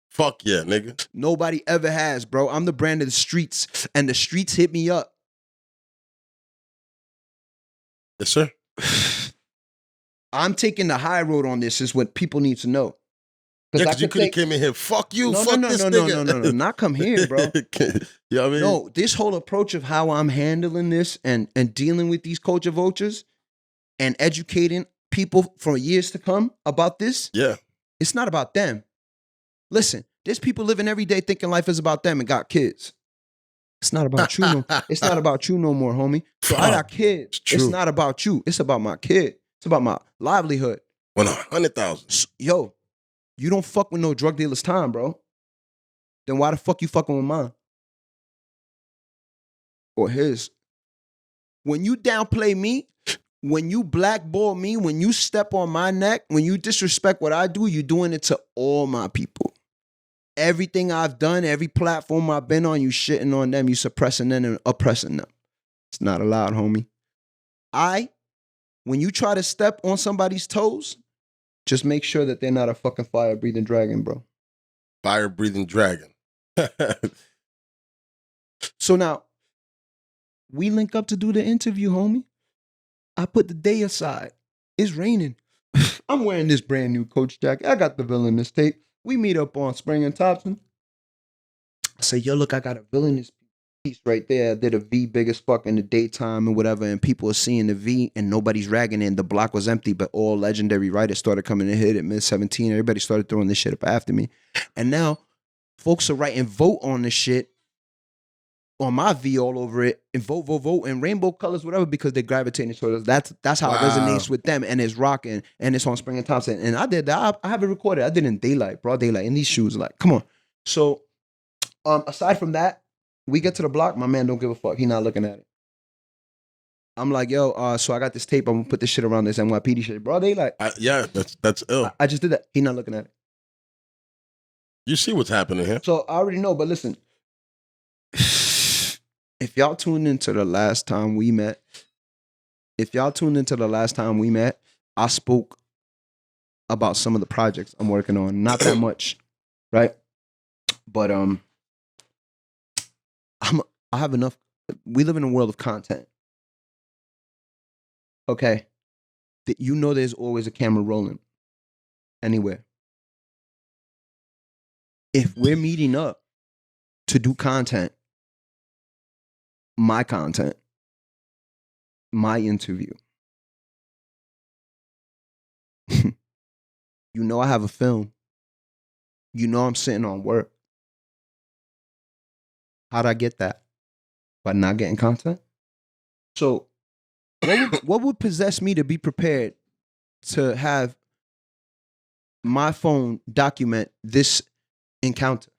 Fuck yeah, nigga. Nobody ever has, bro. I'm the brand of the streets, and the streets hit me up. Yes, sir. I'm taking the high road on this, is what people need to know. Yeah, because you could have came in here, fuck you, no, fuck no, this no, nigga. no, not come here, bro. You know what I mean? No, this whole approach of how I'm handling this and dealing with these culture vultures and educating people for years to come about this, yeah, it's not about them. Listen, there's people living every day thinking life is about them and got kids. It's not about you no. It's not about you no more, homie. So I got kids. It's not about you. It's about my kid. It's about my livelihood. 100,000. Yo, you don't fuck with no drug dealer's time, bro. Then why the fuck you fucking with mine? Or his? When you downplay me, when you blackball me, when you step on my neck, when you disrespect what I do, you're doing it to all my people. Everything I've done, every platform I've been on, you shitting on them, you suppressing them and oppressing them. It's not allowed, homie. When you try to step on somebody's toes, just make sure that they're not a fucking fire-breathing dragon, bro. Fire-breathing dragon. So now, we link up to do the interview, homie. I put the day aside. It's raining. I'm wearing this brand new Coach jacket. I got the Villainous tape. We meet up on Spring and Thompson. I say, yo, look, I got a Villainous piece right there. I did a V big as fuck in the daytime and whatever, and people are seeing the V and nobody's ragging in. The block was empty, but all legendary writers started coming in hit at mid-17. Everybody started throwing this shit up after me. And now, folks are writing vote on this shit, on my V all over it, and vote, and rainbow colors, whatever, because they're gravitating towards us. That's how it resonates with them, and it's rocking, and it's on Spring and Thompson. And I did that. I have it recorded. I did it in daylight, broad daylight, in these shoes. Like, come on. So, aside from that, we get to the block. My man don't give a fuck. He not looking at it. I'm like, yo, so I got this tape. I'm gonna put this shit around this NYPD shit, broad daylight. Yeah, that's ill. I just did that. He not looking at it. You see what's happening here. So I already know, but listen. If y'all tuned into the last time we met, I spoke about some of the projects I'm working on. Not that much, right? But I have enough. We live in a world of content. Okay? You know there's always a camera rolling anywhere. If we're meeting up to do content, my content, my interview. You know I have a film. You know I'm sitting on work. How'd I get that? By not getting content? So what would possess me to be prepared to have my phone document this encounter?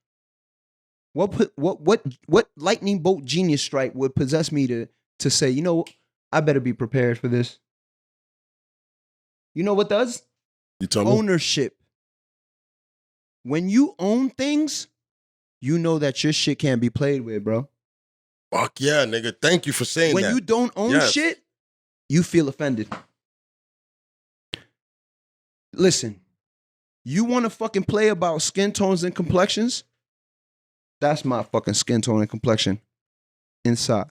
What lightning bolt genius strike would possess me to say, you know, I better be prepared for this? You know what does? You tell me. Ownership. When you own things, you know that your shit can't be played with, bro. Fuck yeah, nigga. Thank you for saying that. When you don't own shit, you feel offended. Listen, you want to fucking play about skin tones and complexions? That's my fucking skin tone and complexion inside.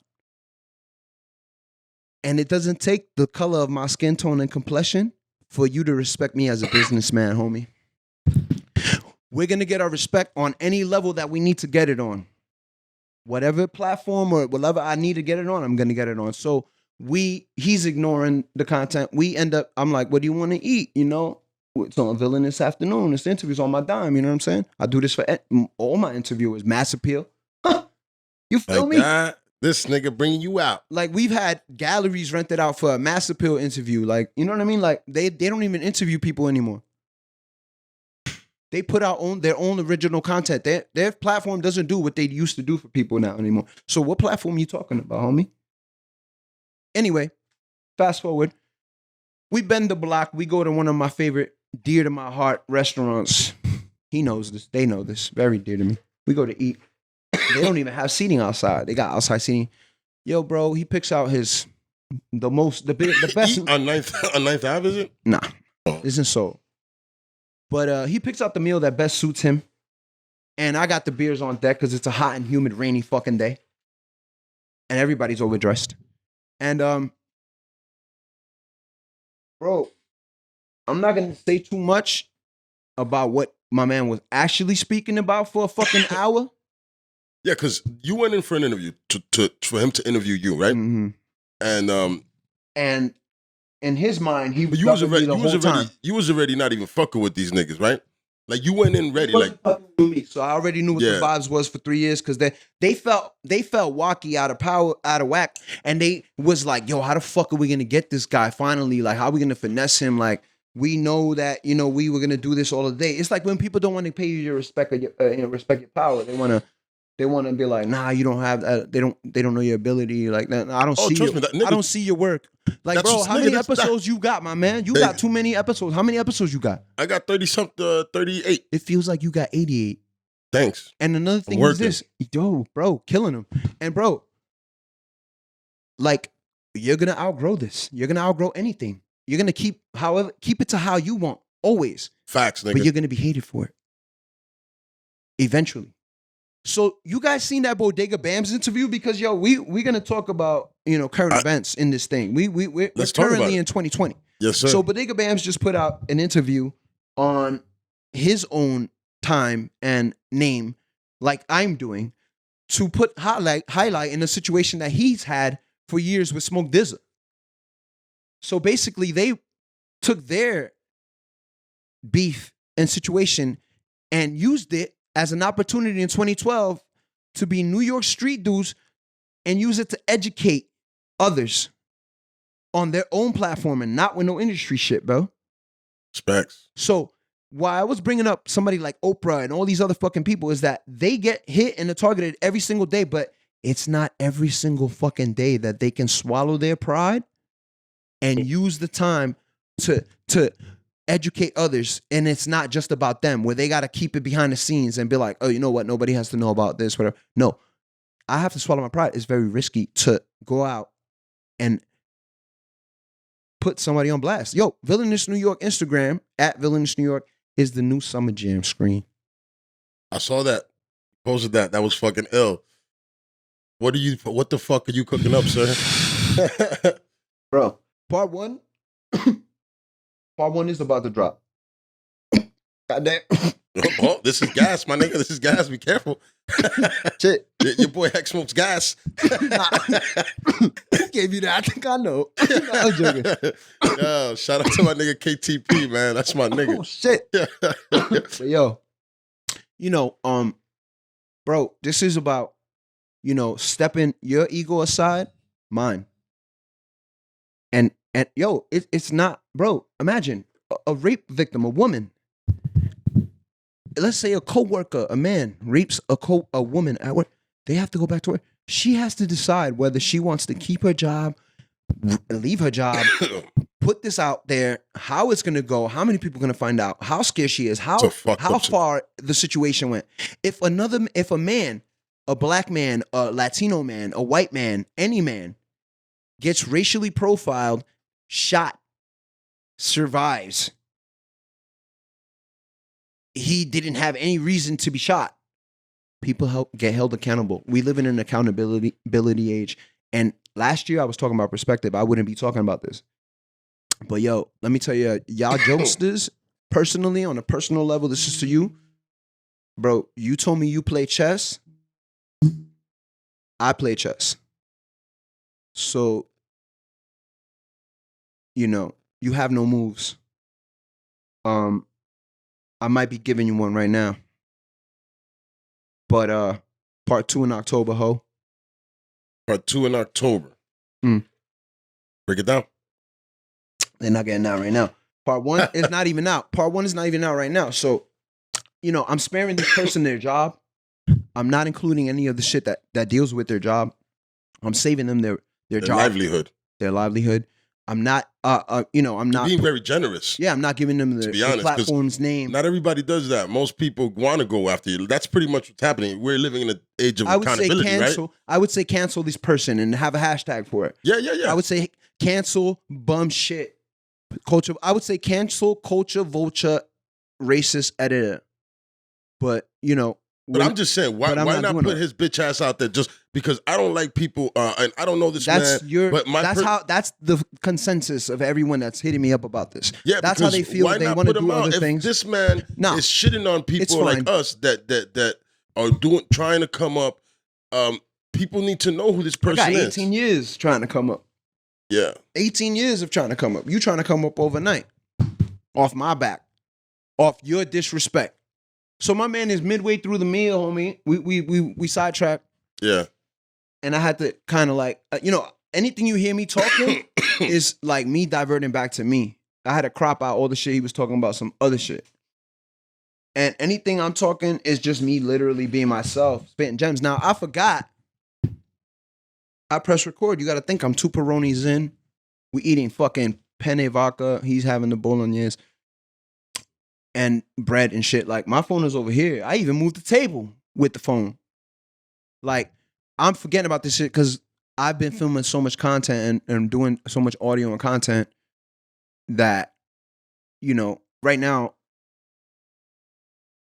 And it doesn't take the color of my skin tone and complexion for you to respect me as a businessman, homie. We're going to get our respect on any level that we need to get it on. Whatever platform or whatever I need to get it on, I'm going to get it on. So he's ignoring the content. We end up, I'm like, what do you want to eat? You know? It's on Villainous afternoon. This interview's on my dime. You know what I'm saying? I do this for all my interviewers. Mass appeal. You feel like me? That, this nigga bringing you out. Like, we've had galleries rented out for a mass appeal interview. Like, you know what I mean? Like, they don't even interview people anymore. They put out their own original content. Their platform doesn't do what they used to do for people now anymore. So what platform are you talking about, homie? Anyway, fast forward. We bend the block. We go to one of my favorite, dear to my heart restaurants. He knows this. They know this. Very dear to me. We go to eat. They don't even have seating outside. They got outside seating. Yo, bro, he picks out the best on Ninth Ave, is it? Nah, isn't so. But he picks out the meal that best suits him. And I got the beers on deck because it's a hot and humid, rainy fucking day. And everybody's overdressed. And, bro, I'm not going to say too much about what my man was actually speaking about for a fucking hour. Yeah, because you went in for an interview for him to interview you, right? Mm-hmm. And in his mind, he was you was already not even fucking with these niggas, right? Like you went in ready, like me. So I already knew what the vibes was for 3 years because they felt wacky out of whack, and they was like, yo, how the fuck are we gonna get this guy finally? Like, how are we gonna finesse him? Like, we know that we were gonna do this all the day. It's like when people don't want to pay you your respect or respect your power. They want to be like, nah, you don't have that. They don't know your ability. Like, nah, I don't see you. I don't see your work. Like, bro, how many episodes you got, my man? You got too many episodes. How many episodes you got? I got 38. It feels like you got 88. Thanks. And another thing is this, yo, bro, killing them. And bro, like, you're gonna outgrow this. You're gonna outgrow anything. You're gonna keep it to how you want, always. Facts, nigga. But you're gonna be hated for it. Eventually. So you guys seen that Bodega Bams interview? Because yo, we're gonna talk about current events in this thing. We're currently in 2020. Yes, sir. So Bodega Bams just put out an interview on his own time and name, like I'm doing, to put highlight in a situation that he's had for years with Smoke DZA. So basically, they took their beef and situation and used it as an opportunity in 2012 to be New York street dudes and use it to educate others on their own platform and not with no industry shit, bro. Specs. So why I was bringing up somebody like Oprah and all these other fucking people is that they get hit and targeted every single day, but it's not every single fucking day that they can swallow their pride and use the time to educate others, and it's not just about them, where they got to keep it behind the scenes and be like, oh, you know what? Nobody has to know about this, whatever. No, I have to swallow my pride. It's very risky to go out and put somebody on blast. Yo, Villainous New York Instagram, at Villainous New York, is the new Summer Jam screen. I saw that. Posted that. That was fucking ill. What the fuck are you cooking up, sir? Bro, part one is about to drop. Goddamn. Oh, this is gas, my nigga. This is gas. Be careful. Shit. Your boy Heck smokes gas. Who gave you that? I think I know. I'm joking. Yo, shout out to my nigga KTP, man. That's my nigga. Oh, shit. But yo, bro, this is about, stepping your ego aside, mine. And yo, it's not, bro, imagine a rape victim, a woman. Let's say a coworker, a man rapes a woman at work. They have to go back to work. She has to decide whether she wants to keep her job, leave her job, put this out there, how it's going to go, how many people are going to find out, how scared she is, how far the situation went. If a man, a black man, a Latino man, a white man, any man gets racially profiled, shot, survives, he didn't have any reason to be shot. People get held accountable. We live in an accountability age. And last year I was talking about perspective. I wouldn't be talking about this. But yo, let me tell you, y'all jokesters, personally, on a personal level, this is to you. Bro, you told me you play chess. I play chess. So, you have no moves. I might be giving you one right now. But part 2 in October, ho. Part 2 in October. Break it down. They're not getting out right now. Part 1 is not even out. Part 1 is not even out right now. So, I'm sparing this person their job. I'm not including any of the shit that deals with their job. I'm saving them their job. Livelihood. Their livelihood. I'm not, I'm not being very generous. Yeah, I'm not giving them the platform's name. Not everybody does that. Most people want to go after you. That's pretty much what's happening. We're living in an age of accountability, right? I would say cancel this person and have a hashtag for it. Yeah. I would say cancel bum shit culture. I would say cancel culture vulture racist editor. But but I'm just saying, why not put his bitch ass out there just because I don't like people, and I don't know this man. That's the consensus of everyone that's hitting me up about this. Yeah, that's how they feel. They want to do other things. This man is shitting on people like us that are trying to come up. People need to know who this person is. 18 years trying to come up. Yeah, 18 years of trying to come up. You trying to come up overnight, off my back, off your disrespect. So my man is midway through the meal, homie. We sidetracked. Yeah. And I had to kind of like, anything you hear me talking is like me diverting back to me. I had to crop out all the shit he was talking about, some other shit. And anything I'm talking is just me literally being myself, spitting gems. Now, I forgot. I press record. You got to think I'm 2 Peronis in. We eating fucking penne vodka. He's having the bolognese. And bread and shit. Like, my phone is over here. I even moved the table with the phone. Like, I'm forgetting about this shit because I've been filming so much content and doing so much audio and content that, right now,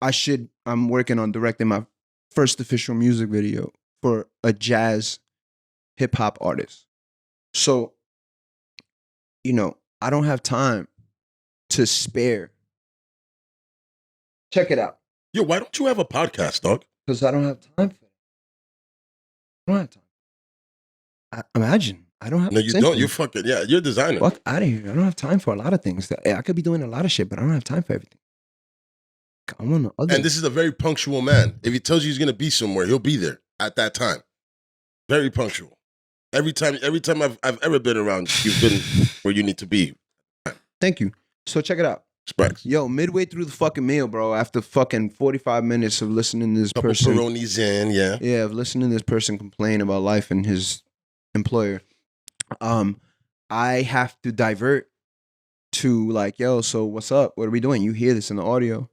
I'm working on directing my first official music video for a jazz hip-hop artist. So, I don't have time to spare. Check it out. Yo, why don't you have a podcast, dog? Because I don't have time for it. I don't have time. Imagine. I don't have No, you don't. You're fucking, you're a designer. Fuck out of here. I don't have time for a lot of things. I could be doing a lot of shit, but I don't have time for everything. I'm on the other. And this is a very punctual man. If he tells you he's going to be somewhere, he'll be there at that time. Very punctual. Every time I've ever been around, you've been where you need to be. Thank you. So check it out. Specs. Yo, midway through the fucking meal, bro, after fucking 45 minutes of listening to this Couple person. Peronis in, yeah. Yeah, of listening to this person complain about life and his employer. I have to divert to like, yo, so what's up? What are we doing? You hear this in the audio.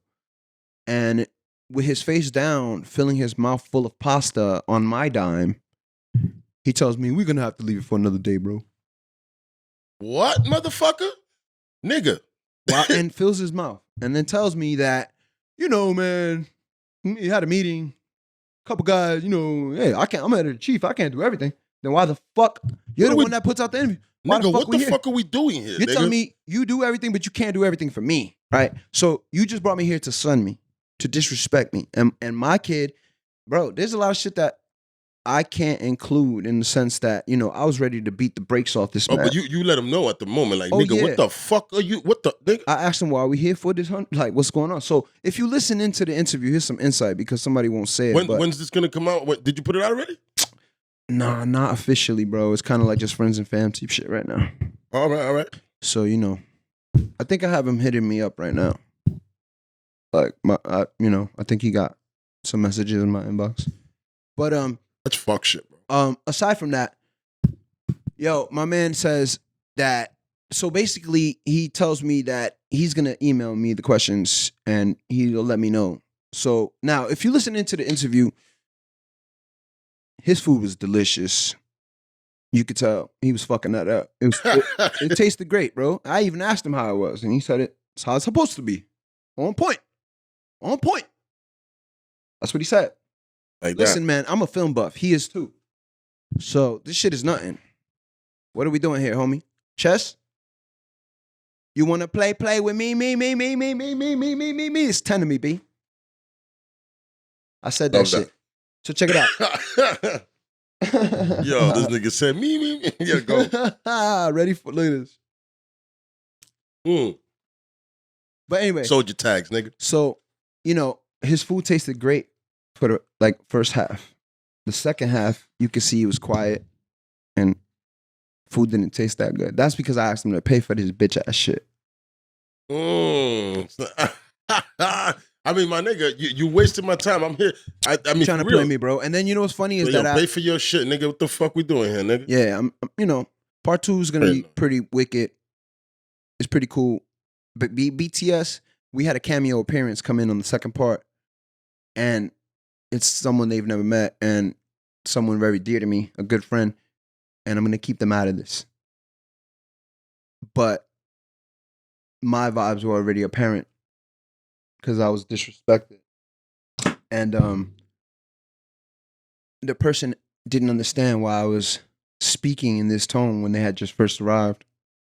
And with his face down, filling his mouth full of pasta on my dime, he tells me, we're going to have to leave it for another day, bro. What, motherfucker? Nigga. And fills his mouth. And then tells me that, man, he had a meeting. Couple guys, hey, I'm editor chief. I can't do everything. Then why the fuck? You're the one that puts out the interview. Nigga, what the fuck are we doing here? You're telling me you do everything, but you can't do everything for me, right? So you just brought me here to sun me, to disrespect me. And my kid, bro, there's a lot of shit that I can't include in the sense that, I was ready to beat the brakes off this man. But you let him know at the moment, like, nigga, yeah. What the fuck are you, what the, nigga? I asked him, why are we here for this, like, what's going on? So if you listen into the interview, here's some insight because somebody won't say it. When's this going to come out? Did you put it out already? Nah, not officially, bro. It's kind of like just friends and fam type shit right now. All right. So, I think I have him hitting me up right now. Like, I think he got some messages in my inbox. But, that's fuck shit, bro. Aside from that, yo, my man says that, so basically he tells me that he's going to email me the questions and he'll let me know. So now, if you listen into the interview, his food was delicious. You could tell he was fucking that up. It tasted great, bro. I even asked him how it was, and he said it's how it's supposed to be. On point. That's what he said. Like Listen, man, I'm a film buff. He is too. So this shit is nothing. What are we doing here, homie? Chess? You want to play with me? It's 10 to me, B. I said that shit. So check it out. Yo, this nigga said me. Yeah, go. Ready for, look at this. But anyway. Sold your tags, nigga. So, his food tasted great for the first half. The second half, you could see he was quiet and food didn't taste that good. That's because I asked him to pay for this bitch ass shit. I mean, my nigga, you wasted my time. I'm here. I mean, trying to play me, bro. And then what's funny is that pay for your shit, nigga. What the fuck we doing here, nigga? Yeah, I'm Part 2 is gonna be pretty wicked. It's pretty cool. But BTS, we had a cameo appearance come in on the second part, and it's someone they've never met and someone very dear to me, a good friend, and I'm gonna keep them out of this. But my vibes were already apparent because I was disrespected, and the person didn't understand why I was speaking in this tone when they had just first arrived,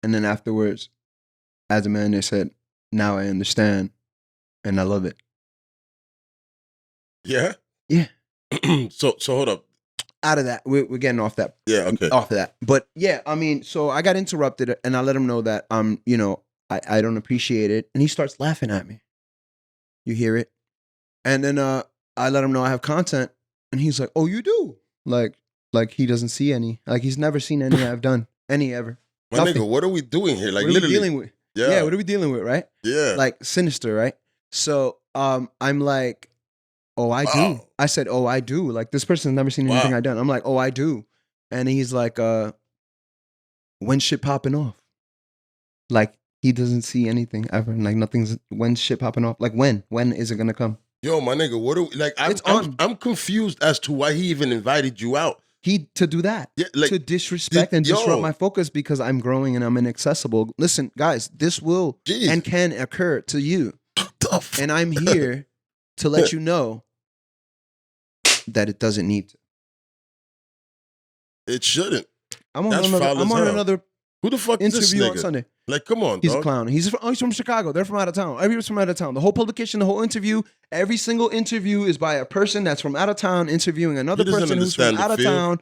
and then afterwards, as a man, they said, "Now I understand, and I love it." Yeah. Yeah. So hold up. Out of that, we're getting off that. Yeah. Okay. Off of that, but yeah, I mean, so I got interrupted, and I let him know that I don't appreciate it, and he starts laughing at me. You hear it, and then I let him know I have content, and he's like, "Oh, you do?" Like he doesn't see any. Like he's never seen any I've done any ever. My Nothing. nigga, what are we doing here? Like what are literally we dealing with? Yeah, what are we dealing with, right? Yeah. Like sinister, right? So I'm like, "Oh, I do." I said, "Oh, I do." Like this person's never seen anything I've done. I'm like, "Oh, I do." And he's like, "When shit popping off?" Like he doesn't see anything ever. Like nothing's when shit popping off. Like when? When is it gonna come? Yo, my nigga, what do we like? I'm confused as to why he even invited you out. To do that. Yeah, like, to disrespect and disrupt my focus because I'm growing and I'm inaccessible. Listen, guys, this will and can occur to you. And I'm here to let you know that it doesn't need to. It shouldn't. I'm on another who the fuck is this interview nigga? on Sunday. Like, come on, He's dog. a clown. He's from Chicago. They're from out of town. Everyone's from out of town. The whole publication, the whole interview, every single interview is by a person that's from out of town interviewing another person who's from out of town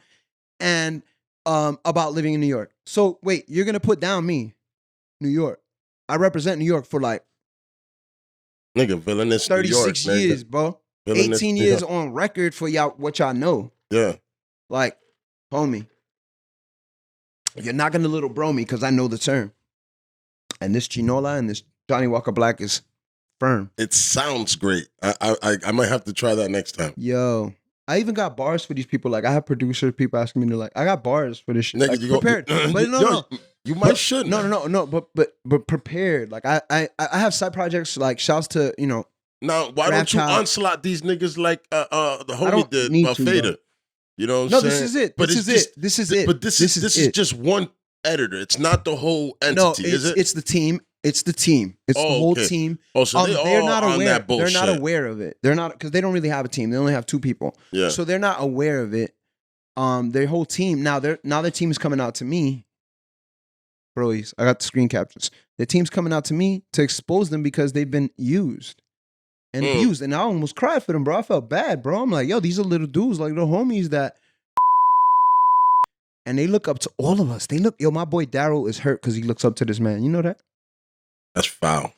and about living in New York. So wait, you're gonna put down me, New York. I represent New York for like nigga, villainous 36 New York, years, bro. 18 years on record for y'all, what y'all know. Yeah. Like, homie, you're not gonna little bro me because I know the term. And this Chinola and this Johnny Walker Black is firm. It sounds great. I might have to try that next time. Yo, I even got bars for these people. Like I have producer people asking me to like, I got bars for this shit. Nigga, like, you prepared, but no. You might should. No. But prepared. Like I have side projects. Like shouts to Now, why don't you onslaught these niggas like the homie did Fader? You know what I'm saying? This is it. This is it. But this is just one editor. It's not the whole entity, is it? It's the team. It's the team. It's the whole team. Oh, so they're not on aware. that bullshit. They're not aware of it. They're not, because they don't really have a team. They only have 2 people. Yeah. So they're not aware of it. Their whole team now. Their team is coming out to me. Broies, I got the screen captures. Their team's coming out to me to expose them because they've been used and abused. And I almost cried for them, bro. I felt bad, bro. I'm like, yo, these are little dudes, like little homies that. And they look up to all of us. They look, yo, my boy Daryl is hurt because he looks up to this man. You know that? That's foul.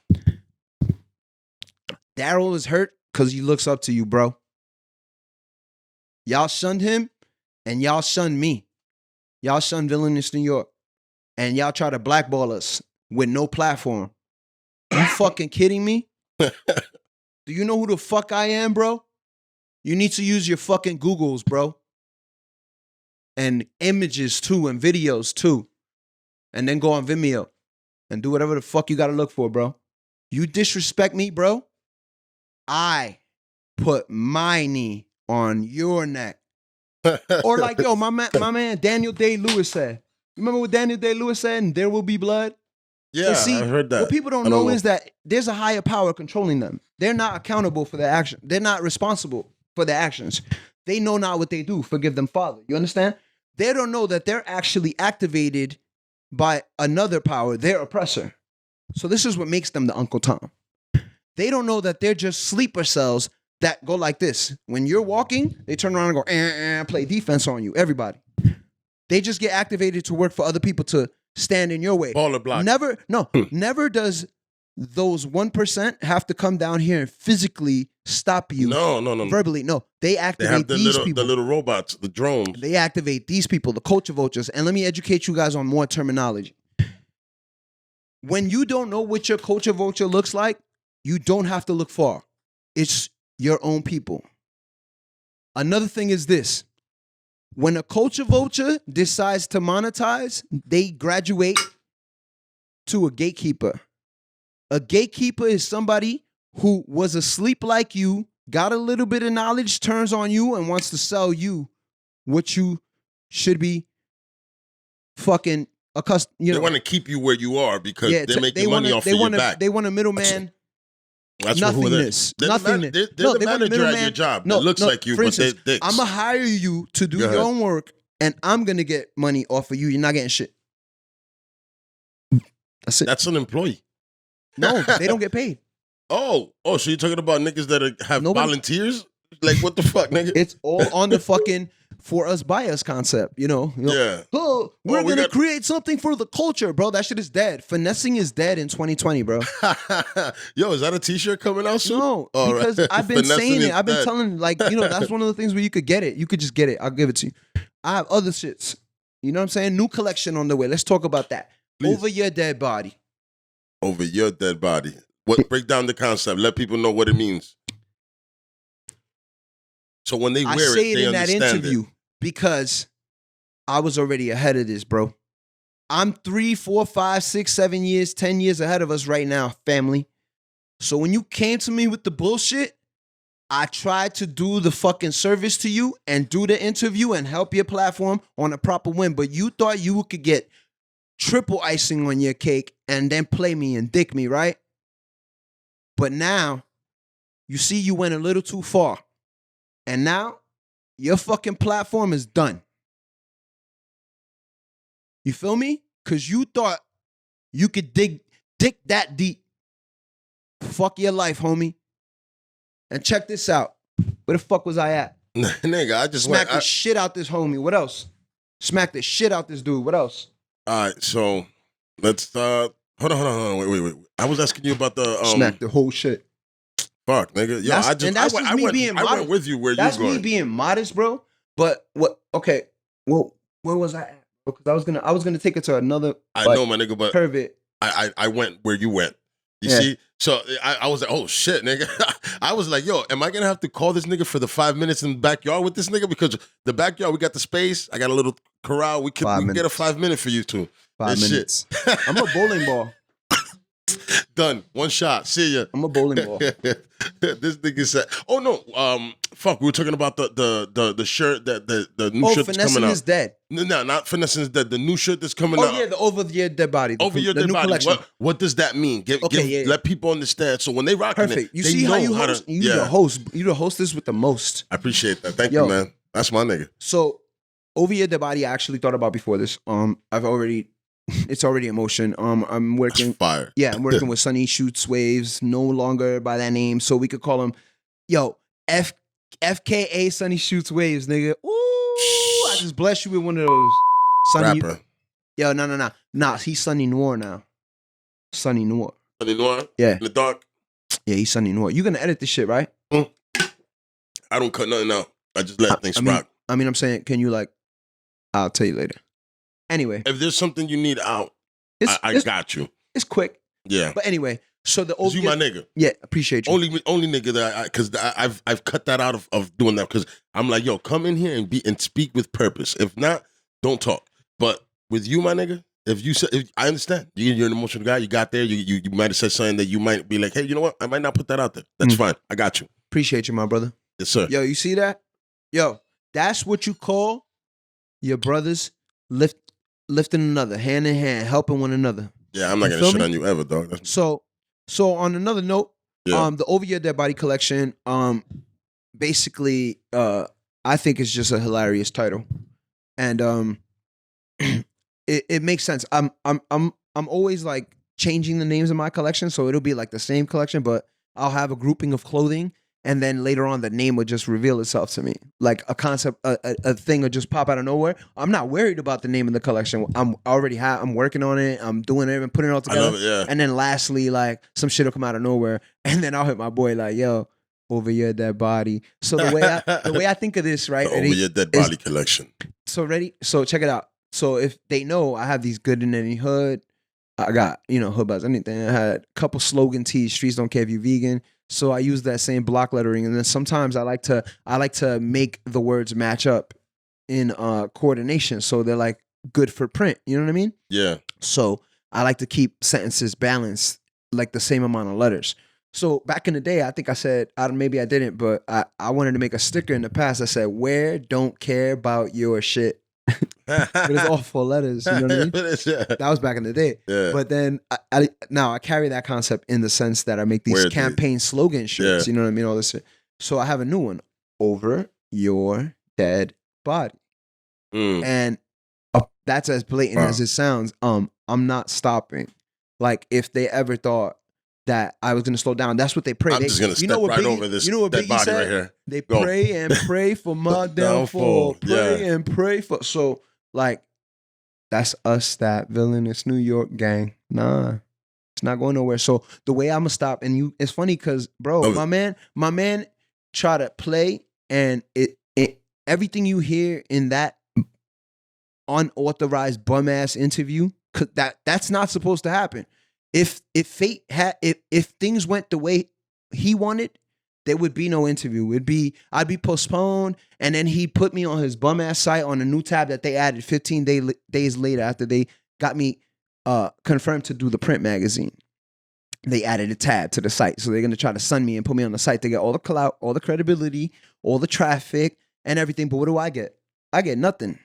Daryl is hurt because he looks up to you, bro. Y'all shunned him and y'all shunned me. Y'all shunned Villainous New York. And y'all try to blackball us with no platform. You fucking kidding me? Do you know who the fuck I am, bro? You need to use your fucking Googles, bro. And images too, and videos too. And then go on Vimeo and do whatever the fuck you gotta look for, bro. You disrespect me, bro? I put my knee on your neck. Or like, yo, my man Daniel Day-Lewis said. Remember what Daniel Day-Lewis said? And there will be blood. Yeah, see, I heard that. What people don't know is that there's a higher power controlling them. They're not accountable for their action. They're not responsible for their actions. They know not what they do. Forgive them, Father. You understand? They don't know that they're actually activated by another power, their oppressor. So this is what makes them the Uncle Tom. They don't know that they're just sleeper cells that go like this. When you're walking, they turn around and go, play defense on you, everybody. They just get activated to work for other people to stand in your way. Baller block. Never does those 1% have to come down here and physically stop you. No. Verbally, no. They activate people. The little robots, the drones. They activate these people, the culture vultures. And let me educate you guys on more terminology. When you don't know what your culture vulture looks like, you don't have to look far. It's your own people. Another thing is this. When a culture vulture decides to monetize, they graduate to a gatekeeper. A gatekeeper is somebody who was asleep like you, got a little bit of knowledge, turns on you, and wants to sell you what you should be fucking accustomed. They want to keep you where you are because they're making money off of your back. They want a middleman. That's Nothingness. Nothingness. They're the manager at your job. No, it looks like you, but they're dicks. I'm going to hire you to do your own work, and I'm going to get money off of you. You're not getting shit. That's it. That's an employee. No, they don't get paid. So you're talking about niggas that have volunteers? Like, what the fuck, nigga? It's all on the fucking for us, by us concept, you know? Yeah. Oh, we're going to create something for the culture, bro. That shit is dead. Finessing is dead in 2020, bro. Yo, is that a t-shirt coming out soon? No, because right. I've been saying it. I've been telling, like, you know, that's one of the things where you could get it. You could just get it. I'll give it to you. I have other shits. You know what I'm saying? New collection on the way. Let's talk about that. Please. Over your dead body. Over your dead body. What? Break down the concept. Let people know what it means. So when they wear it, say it in that interview because I was already ahead of this, bro. I'm 3, 4, 5, 6, 7 years, 10 years ahead of us right now, family. So when you came to me with the bullshit, I tried to do the fucking service to you and do the interview and help your platform on a proper win. But you thought you could get triple icing on your cake and then play me and dick me, right? But now, you see you went a little too far. And now, your fucking platform is done. You feel me? Because you thought you could dig that deep. Fuck your life, homie. And check this out. Where the fuck was I at? Nigga, I just smacked the shit out this homie. What else? Smacked the shit out this dude. What else? All right, so let's hold on. Wait. I was asking you about the smack the whole shit. Fuck, nigga. Yo, I went with you where you going. That's me being modest, bro. But what? Okay. Well, where was I at? Because I was gonna take it to another. I know, my nigga, but curve it. I went where you went. You see? So I was like, oh shit, nigga. I was like, yo, am I gonna have to call this nigga for the 5 minutes in the backyard with this nigga? Because the backyard, we got the space. I got a little corral. We can get a 5 minute for you two. 5 minutes. I'm a bowling ball. Done. One shot. See ya. I'm a bowling ball. This nigga said, "Oh no, fuck." We were talking about the shirt that the new shirt that's coming out. Finessing is dead. No, not finessing is dead. The new shirt that's coming out. Oh yeah, the over your dead body. Over your dead body. What does that mean? Let people understand. So when they rock it, you see how you host. You the host. You the hostess with the most. I appreciate that. Thank you, man. That's my nigga. So over your dead body, I actually thought about before this. It's already in motion. I'm working. That's fire. Yeah, I'm working with Sunny Shoots Waves, no longer by that name, so we could call him, FKA Sunny Shoots Waves, nigga. Ooh, I just blessed you with one of those. Sunny, rapper. Yo, no. Nah, he's Sunny Noir now. Sunny Noir. Sunny Noir? Yeah. In the dark? Yeah, he's Sunny Noir. You gonna edit this shit, right? I don't cut nothing out. I just let things rock. I'm saying, can you I'll tell you later. Anyway, if there's something you need out, I got you. It's quick. Yeah. But anyway, so the you my nigga. Yeah, appreciate you. Only nigga that because I've cut that out of doing that because I'm like, yo, come in here and speak with purpose. If not, don't talk. But with you, my nigga, if I understand, you're an emotional guy. You got there. You might have said something that you might be like, hey, you know what? I might not put that out there. That's fine. I got you. Appreciate you, my brother. Yes, sir. Yo, you see that? Yo, that's what you call your brothers lifting another, hand in hand, helping one another. Yeah, I'm not gonna shit on you ever, dog. So on another note, the Over Your Dead Body collection, basically, I think it's just a hilarious title, and it makes sense. I'm always changing the names of my collection, so it'll be the same collection, but I'll have a grouping of clothing. And then later on, the name would just reveal itself to me. Like a concept, a thing would just pop out of nowhere. I'm not worried about the name of the collection. I'm working on it. I'm doing it and putting it all together. I love it, yeah. And then lastly, some shit will come out of nowhere. And then I'll hit my boy yo, Over Your Dead Body. So the way I think of this, right? Over Your Dead Body collection. So ready? So check it out. So if they know I have these good in any hood, I got, hood buzz, anything. I had a couple slogan tees, streets don't care if you vegan. So I use that same block lettering, and then sometimes I like to make the words match up in coordination, so they're like good for print. You know what I mean? Yeah. So I like to keep sentences balanced, like the same amount of letters. So back in the day, I think I said, maybe I didn't, but I wanted to make a sticker in the past that said, "Where don't care about your shit." But it's all 4 letters. You know what I mean? That was back in the day. Yeah. But then now I carry that concept in the sense that I make these campaign slogan shirts. You know what I mean? All this shit. So I have a new one: "Over your dead body." And that's as blatant as it sounds. I'm not stopping. Like, if they ever thought that I was gonna slow down, that's what they pray. I'm just gonna step right over this dead body right here. They pray and pray for my downfall. Pray and pray for. So, like, that's us, that villainous New York gang. Nah, it's not going nowhere. So the way I'm gonna stop, and it's funny because, bro, my man try to play, and it everything you hear in that unauthorized bum ass interview, that's not supposed to happen. If fate had, if things went the way he wanted, there would be no interview. I'd be postponed, and then he put me on his bum ass site on a new tab that they added 15 days later after they got me confirmed to do the print magazine. They added a tab to the site, so they're gonna try to sun me and put me on the site to get all the clout, all the credibility, all the traffic, and everything. But what do I get? I get nothing.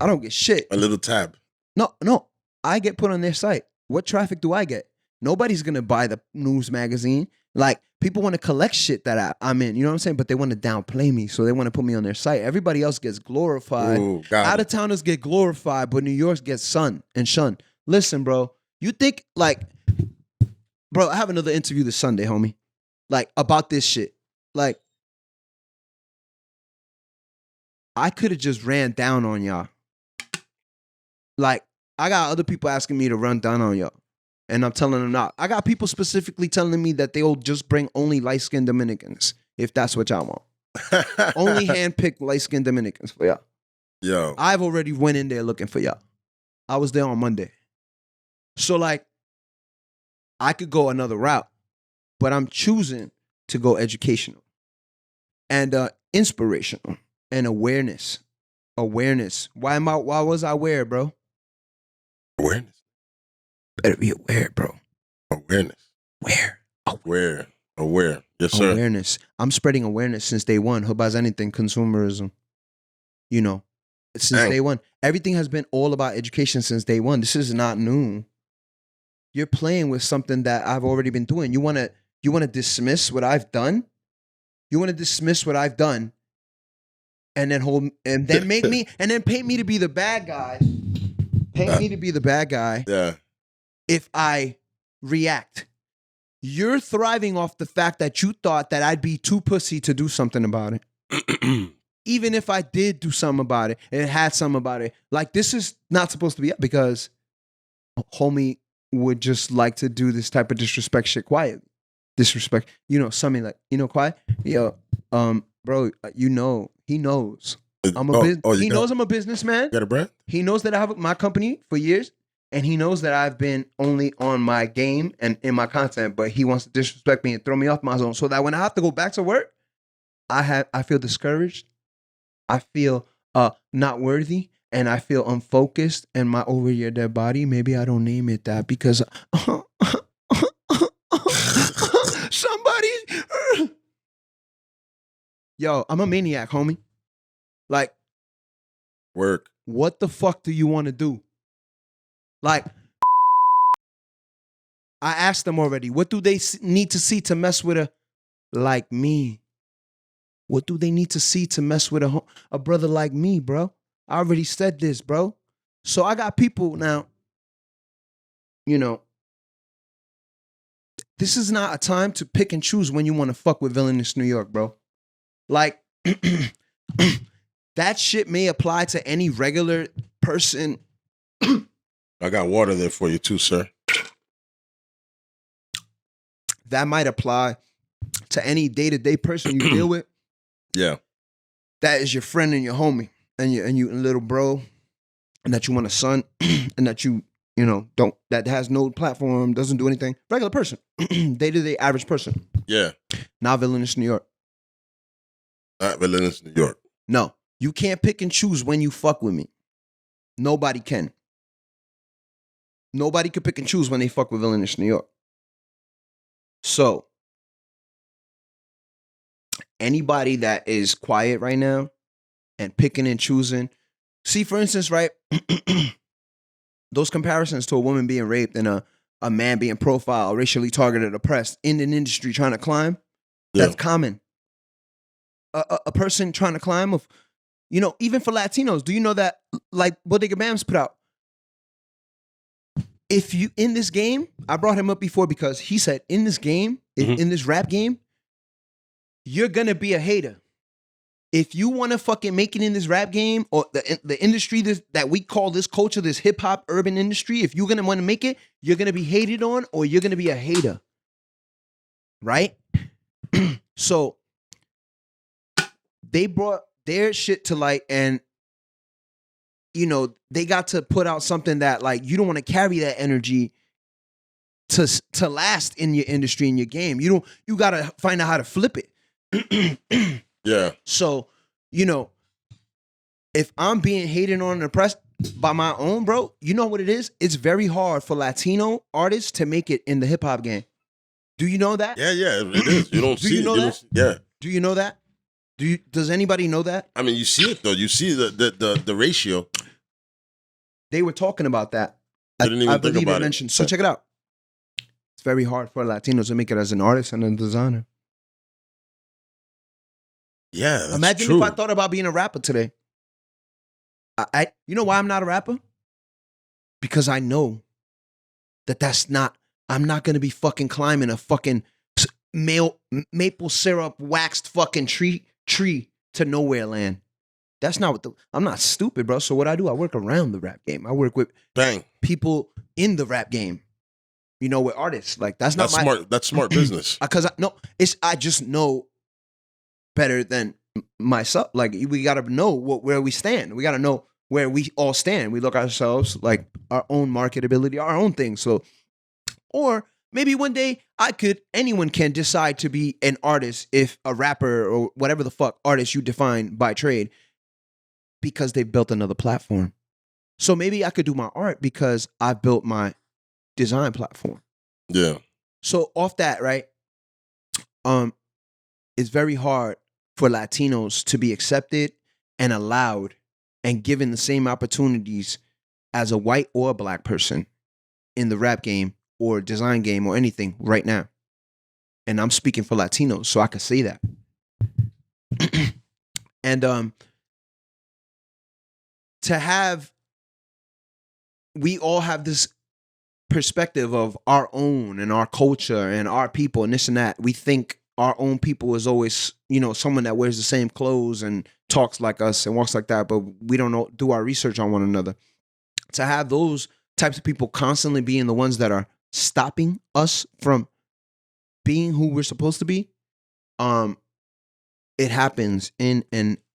I don't get shit. A little tab. No. I get put on their site. What traffic do I get? Nobody's gonna buy the news magazine. Like, people want to collect shit that I'm in, you know what I'm saying? But they want to downplay me, so they want to put me on their site. Everybody else gets glorified. Out of towners get glorified, but New York gets shunned and shunned. Listen, bro, you think, like, bro, I have another interview this Sunday, homie, like, about this shit. Like, I could have just ran down on y'all. Like, I got other people asking me to run down on y'all, and I'm telling them not. I got people specifically telling me that they'll just bring only light-skinned Dominicans, if that's what y'all want. Only hand-picked light-skinned Dominicans for y'all. Yo. I've already went in there looking for y'all. I was there on Monday. So, like, I could go another route, but I'm choosing to go educational and inspirational and awareness. Why was I aware, bro? Awareness. Better be aware, bro. Awareness. Aware. Yes, sir. Awareness. I'm spreading awareness since day one. Who buys anything? Consumerism. You know, since day one. Everything has been all about education since day one. This is not new. You're playing with something that I've already been doing. You want to dismiss what I've done? You want to dismiss what I've done and then make me, and then paint me to be the bad guy. Paint me to be the bad guy. Yeah. If I react. You're thriving off the fact that you thought that I'd be too pussy to do something about it. Even if I did do something about it, and it had something about it. Like, this is not supposed to be up because homie would just like to do this type of disrespect shit quietly. Disrespect, something like, quiet. Yo, bro, he knows. He knows I'm a businessman. You got a brand? He knows that I have my company for years, and he knows that I've been only on my game and in my content, but he wants to disrespect me and throw me off my zone so that when I have to go back to work, I feel discouraged. I feel not worthy, and I feel unfocused, and my over your dead body, maybe I don't name it that because somebody. Yo, I'm a maniac, homie. Like, work. What the fuck do you want to do? Like, I asked them already. What do they need to see to mess with a like me? What do they need to see to mess with a brother like me, bro? I already said this, bro. So I got people now, this is not a time to pick and choose when you want to fuck with Villainous New York, bro. Like, that shit may apply to any regular person. I got water there for you too, sir. That might apply to any day-to-day person you deal with. Yeah. That is your friend and your homie and you little bro, and that you want a son, and that that has no platform, doesn't do anything. Regular person. Day-to-day average person. Yeah. Not Villainous New York. Not Villainous New York. No. You can't pick and choose when you fuck with me. Nobody can. Nobody can pick and choose when they fuck with Villainous New York. So, anybody that is quiet right now and picking and choosing, see, for instance, right, those comparisons to a woman being raped and a man being profiled, racially targeted, oppressed in an industry trying to climb, that's common. A person trying to climb, of, you know, even for Latinos, do you know that, like Bodega Bams put out, if you, in this game, I brought him up before because he said, in this game, in this rap game, you're gonna be a hater. If you want to fucking make it in this rap game or the industry that we call this culture, this hip hop urban industry, if you're gonna want to make it, you're gonna be hated on or you're gonna be a hater, right? So they brought their shit to light, and you know they got to put out something that, like, you don't want to carry that energy to last in your industry, in your game. You gotta find out how to flip it. Yeah. So, you know, if I'm being hated on and oppressed by my own, bro, you know what it is? It's very hard for Latino artists to make it in the hip hop game. Do you know that? Yeah, it is. You don't Do see you know it. that? Yeah. Do you know that? Does anybody know that? I mean, you see it though. You see the ratio. They were talking about that. I didn't even think about it. Mentioned. So check it out. It's very hard for Latinos to make it as an artist and a designer. Yeah, that's Imagine true. if I thought about being a rapper today. You know why I'm not a rapper? Because I know I'm not going to be fucking climbing a fucking maple syrup waxed fucking tree to nowhere land. That's not I'm not stupid, bro. So what I do, I work around the rap game. I work with people in the rap game. You know, with artists. Like that's smart. That's smart business. Because I just know better than myself. Like we got to know where we stand. We got to know where we all stand. We look at ourselves like our own marketability, our own thing. So, or maybe one day anyone can decide to be an artist, if a rapper or whatever the fuck artist you define by trade, because they've built another platform. So maybe I could do my art because I built my design platform. Yeah. So off that, right? It's very hard for Latinos to be accepted and allowed and given the same opportunities as a white or a black person in the rap game or design game or anything right now. And I'm speaking for Latinos, so I can say that. And we all have this perspective of our own and our culture and our people and this and that. We think our own people is always, you know, someone that wears the same clothes and talks like us and walks like that, but we don't do our research on one another. To have those types of people constantly being the ones that are stopping us from being who we're supposed to be, it happens in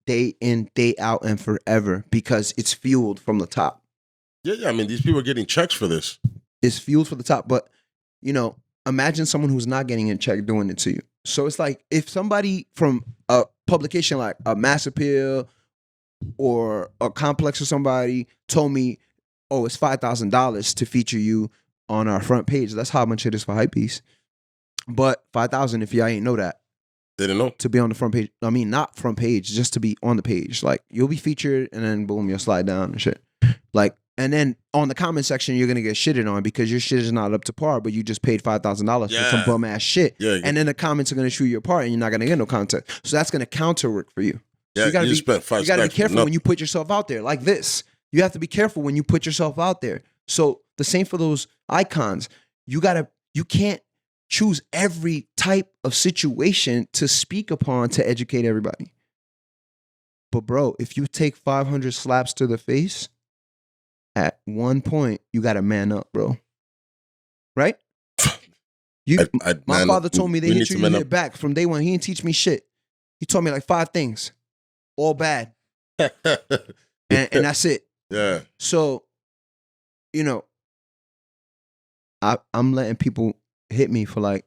day out and forever because it's fueled from the top. Yeah. I mean, these people are getting checks for this. It's fueled for the top, but you know, imagine someone who's not getting a check doing it to you. So it's like if somebody from a publication like a Mass Appeal or a Complex or somebody told me, oh, it's $5,000 to feature you on our front page. That's how much it is for Hypebeast. But $5,000 if y'all ain't know that. They didn't know. To be on the front page. I mean, not front page, just to be on the page. Like you'll be featured and then boom, you'll slide down and shit. Like, and then on the comment section, you're going to get shitted on because your shit is not up to par, but you just paid $5,000 for some bum ass shit. Yeah, and then the comments are going to shoot you apart and you're not going to get no content. So that's going to counter work for you. Yeah, so you got to be careful when you put yourself out there like this. You have to be careful when you put yourself out there. So the same for those icons. You can't choose every type of situation to speak upon to educate everybody. But bro, if you take 500 slaps to the face, at one point, you got to man up, bro. Right? My father told me they hit you, you hit back. From day one, he didn't teach me shit. He told me like 5 things. All bad. and that's it. Yeah. So, you know, I'm letting people hit me for like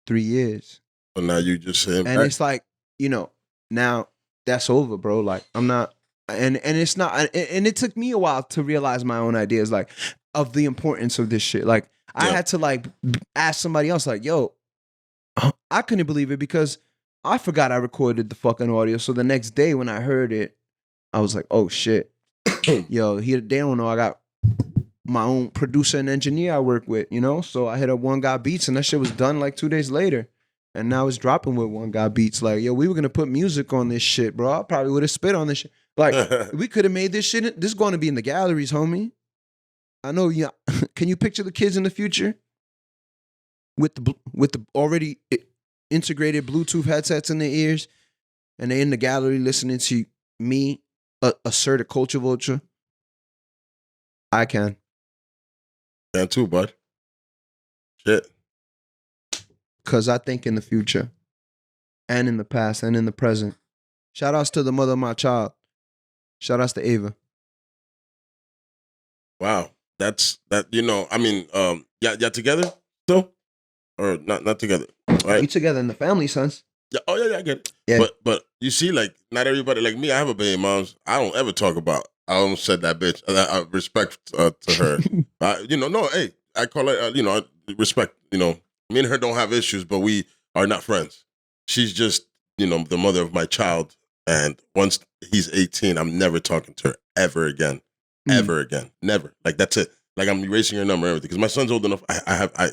3 years. But now you just saying and it's like, you know, now that's over, bro. Like I'm not and it's not, and it took me a while to realize my own ideas, like, of the importance of this shit. Like, I had to like ask somebody else, like, yo, I couldn't believe it because I forgot I recorded the fucking audio. So the next day when I heard it, I was like, oh shit, yo, they don't know I got my own producer and engineer I work with, you know? So I hit up One Guy Beats and that shit was done like 2 days later. And now it's dropping with One Guy Beats. Like, yo, we were going to put music on this shit, bro. I probably would have spit on this shit. Like, we could have made this shit. This is going to be in the galleries, homie. I know, yeah. Can you picture the kids in the future? With the already integrated Bluetooth headsets in their ears, and they're in the gallery listening to me assert a culture vulture. I can. Can too, bud. Shit. Because I think in the future, and in the past, and in the present. Shout outs to the mother of my child. Shout outs to Ava. Wow. That's that. You know, I mean, y'all together still, or not together? Right. We together in the family sense. Yeah. Oh yeah, I get it. Yeah. But you see, like, not everybody like me. I have a baby moms. I don't ever talk about. I almost said that bitch. Respect to her. You know, no. Hey, I call it. You know, respect. You know, me and her don't have issues, but we are not friends. She's just, you know, the mother of my child. And once he's 18, I'm never talking to her ever again. Ever again. Never. Like, that's it. Like, I'm erasing your number and everything. Because my son's old enough.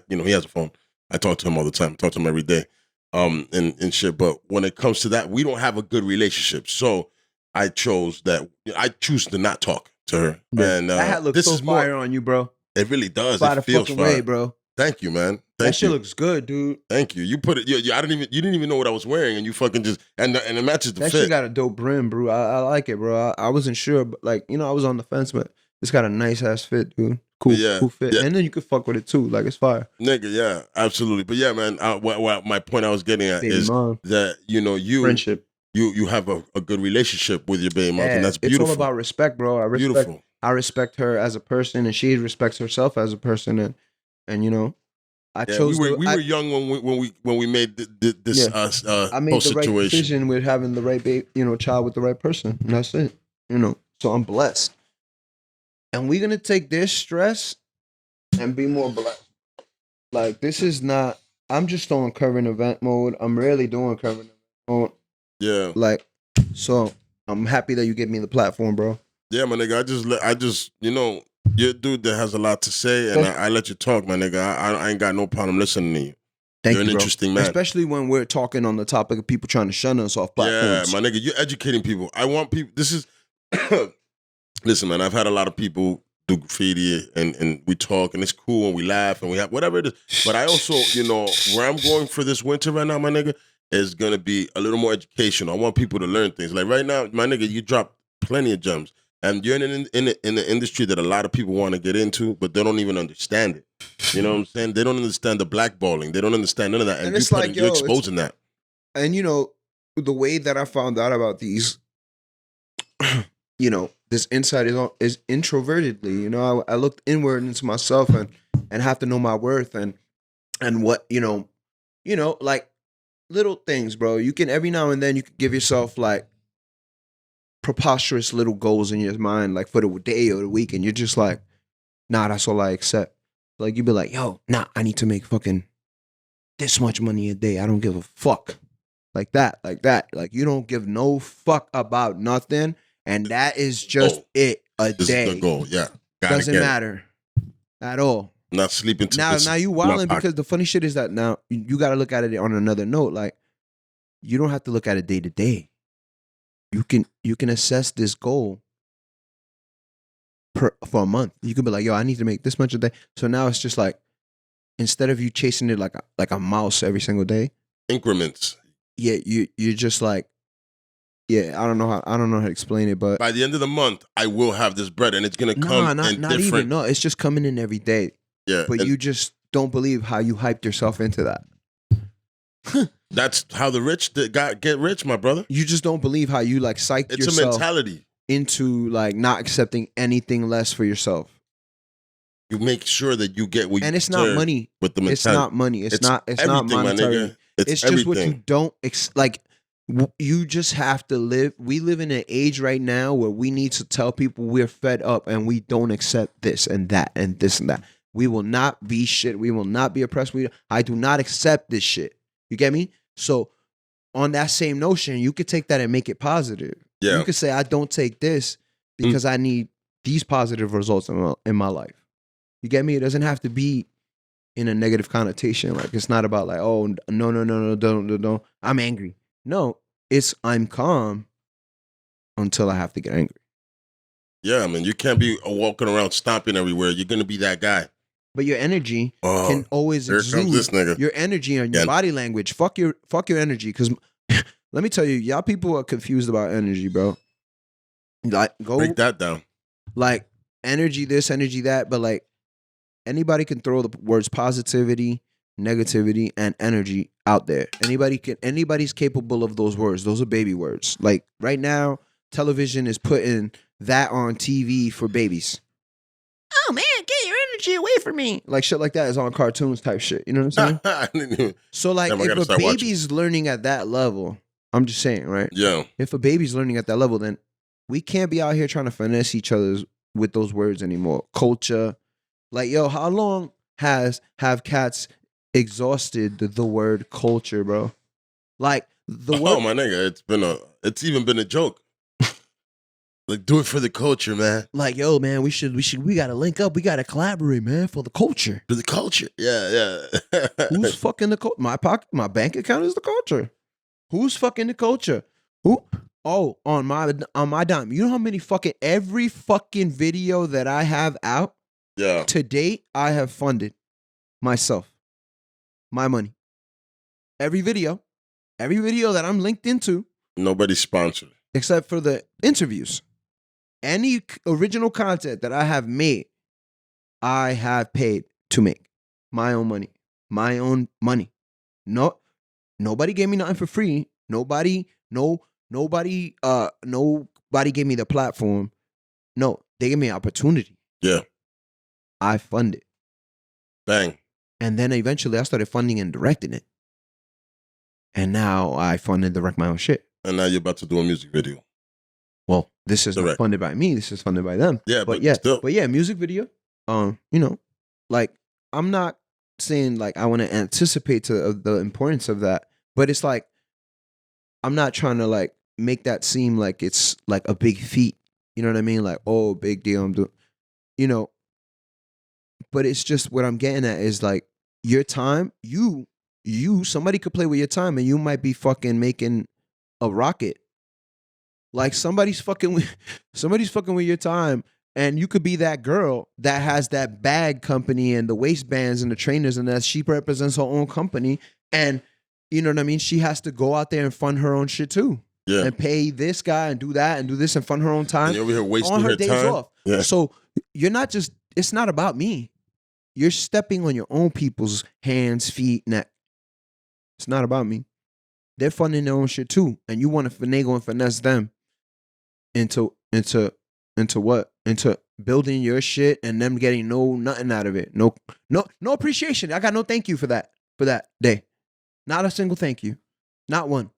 You know, he has a phone. I talk to him all the time. I talk to him every day. And shit. But when it comes to that, we don't have a good relationship. So I choose to not talk to her. Yeah. And that hat looks so fire on you, bro. It really does. By It the feels fucking fire. way, bro. Thank you, man. That shit looks good, dude. Thank you. You put it. You didn't even know what I was wearing, and you fucking just and it matches the that fit. That shit got a dope brim, bro. I like it, bro. I wasn't sure, but like, you know, I was on the fence, but it's got a nice ass fit, dude. Cool fit, and then you could fuck with it too. Like, it's fire, nigga. Yeah, absolutely. But yeah, man. What my point I was getting at baby is mom. that, you know, friendship. You have a good relationship with your baby mom, and that's beautiful. It's all about respect, bro. I respect her as a person, and she respects herself as a person, and you know, I chose. We were young when we made this I made whole the right situation. decision with having the right child with the right person, and that's it. You know, so I'm blessed, and we're gonna take this stress and be more blessed. Like, this is not. I'm just on current event mode. I'm rarely doing current event mode. Yeah. Like, so I'm happy that you gave me the platform, bro. Yeah, my nigga. I just, you know, you're a dude that has a lot to say, and I let you talk, my nigga. I ain't got no problem listening to you. You're an interesting man. Especially when we're talking on the topic of people trying to shun us off platforms. Yeah, my nigga, you're educating people. I want people, this is, listen, man, I've had a lot of people do graffiti, and we talk, and it's cool, and we laugh, and we have, whatever it is. But I also, you know, where I'm going for this winter right now, my nigga, is going to be a little more educational. I want people to learn things. Like, right now, my nigga, you drop plenty of gems. And you're in the industry that a lot of people want to get into, but they don't even understand it. You know what I'm saying? They don't understand the blackballing. They don't understand none of that. And it's like, you're exposing that. And, you know, the way that I found out about these, you know, this insight is introvertedly. You know, I looked inward into myself and have to know my worth and what, you know, like, little things, bro. You can, every now and then, you can give yourself, like, preposterous little goals in your mind, like, for the day or the week, and you're just like, nah, that's all I accept. Like, you be like, yo, nah, I need to make fucking this much money a day. I don't give a fuck. Like that. Like, you don't give no fuck about nothing, and that is just it. A this day. Is the goal, yeah. Doesn't matter at all. Not sleeping. Now you wilding, because the funny shit is that now you got to look at it on another note. Like, you don't have to look at it day to day. You can assess this goal for a month. You can be like, yo, I need to make this much a day. So now it's just like, instead of you chasing it like a mouse every single day, increments. Yeah, you're just like, yeah, I don't know how to explain it, but by the end of the month, I will have this bread, and it's gonna come not different. Even, no, it's just coming in every day. Yeah, but you just don't believe how you hyped yourself into that. That's how the rich get rich, my brother. You just don't believe how you like psyched yourself. It's a mentality into like not accepting anything less for yourself. You make sure that you get what you and it's not money. With the mentality. It's not money. It's not monetary. My nigga. It's just what you don't like. You just have to live. We live in an age right now where we need to tell people we're fed up and we don't accept this and that and this and that. We will not be shit. We will not be oppressed. I do not accept this shit. You get me? So on that same notion, you could take that and make it positive. Yeah. You could say, I don't take this because I need these positive results in my life. You get me? It doesn't have to be in a negative connotation. Like, it's not about like, oh, no, don't. I'm angry. No, it's I'm calm until I have to get angry. Yeah, I mean, you can't be walking around stomping everywhere. You're going to be that guy. But your energy can always exude. Comes this nigga. Your energy and your body language. Fuck your energy. Because let me tell you, y'all people are confused about energy, bro. Like, break that down. Like, energy this, energy that, but like, anybody can throw the words positivity, negativity, and energy out there. Anybody's capable of those words. Those are baby words. Like, right now, television is putting that on TV for babies. Oh man, get your energy away from me. Like, shit like that is on cartoons type shit. You know what I'm saying? So like, if a baby's learning at that level, I'm just saying, right? Yeah. If a baby's learning at that level, then we can't be out here trying to finesse each other with those words anymore. Culture. Like, yo, how long have cats exhausted the word culture, bro? Like, the word. Oh my nigga, it's even been a joke. Like, do it for the culture, man. Like, yo, man, we gotta link up. We gotta collaborate, man, for the culture. For the culture. Yeah. Who's fucking the culture? My bank account is the culture. Who's fucking the culture? Who? Oh, on my dime. You know how many every fucking video that I have out? Yeah. To date, I have funded myself. My money. Every video that I'm linked into. Nobody's sponsored. Except for the interviews. Any original content that I have made, I have paid to make. My own money. My own money. No, nobody gave me nothing for free. Nobody gave me the platform. No, they gave me an opportunity. Yeah. I funded. Bang. And then eventually I started funding and directing it. And now I fund and direct my own shit. And now you're about to do a music video. Well, this is not funded by me. This is funded by them. Yeah, but still. But yeah, music video. You know, like, I'm not saying like I want to anticipate to the importance of that, but it's like I'm not trying to like make that seem like it's like a big feat. You know what I mean? Like, oh, big deal. I'm doing, you know. But it's just what I'm getting at is like your time. Somebody could play with your time, and you might be fucking making a rocket. Like, somebody's fucking with your time, and you could be that girl that has that bag company and the waistbands and the trainers, and that she represents her own company, and you know what I mean? She has to go out there and fund her own shit too. Yeah. And pay this guy and do that and do this and fund her own time. And you're over here wasting on her days time. Off. Yeah. So it's not about me. You're stepping on your own people's hands, feet, neck. It's not about me. They're funding their own shit too. And you want to finagle and finesse them into what? Into building your shit and them getting nothing out of it. No appreciation. I got no thank you for that day. Not a single thank you. Not one.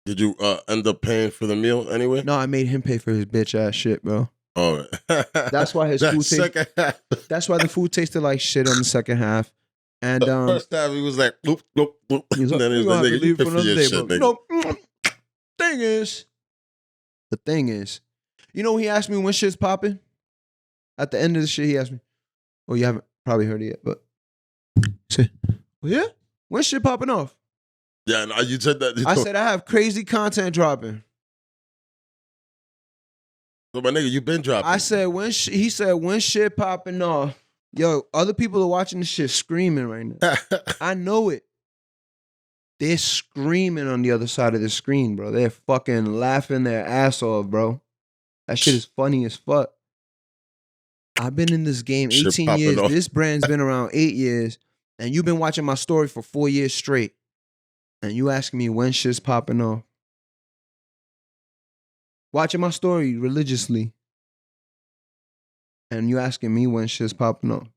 Did you end up paying for the meal anyway? No, I made him pay for his bitch ass shit, bro. All right. That's why his food tasted. That's why the food tasted like shit on the second half. And first time he was like, bloop, bloop, bloop. He was like, then he was like, nigga, you pay for your shit, nigga. No, the thing is, you know, he asked me when shit's popping. At the end of the shit, he asked me, "Oh, you haven't probably heard it yet, but," he said, "Well, yeah, when shit popping off?" Yeah, no, you said that. I said I have crazy content dropping. So my nigga, you been dropping. I said he said when shit popping off. Yo, other people are watching this shit screaming right now. I know it. They're screaming on the other side of the screen, bro. They're fucking laughing their ass off, bro. That shit is funny as fuck. I've been in this game 18 years. Off. This brand's been around 8 years. And you've been watching my story for 4 years straight. And you asking me when shit's popping off. Watching my story religiously. And you asking me when shit's popping off.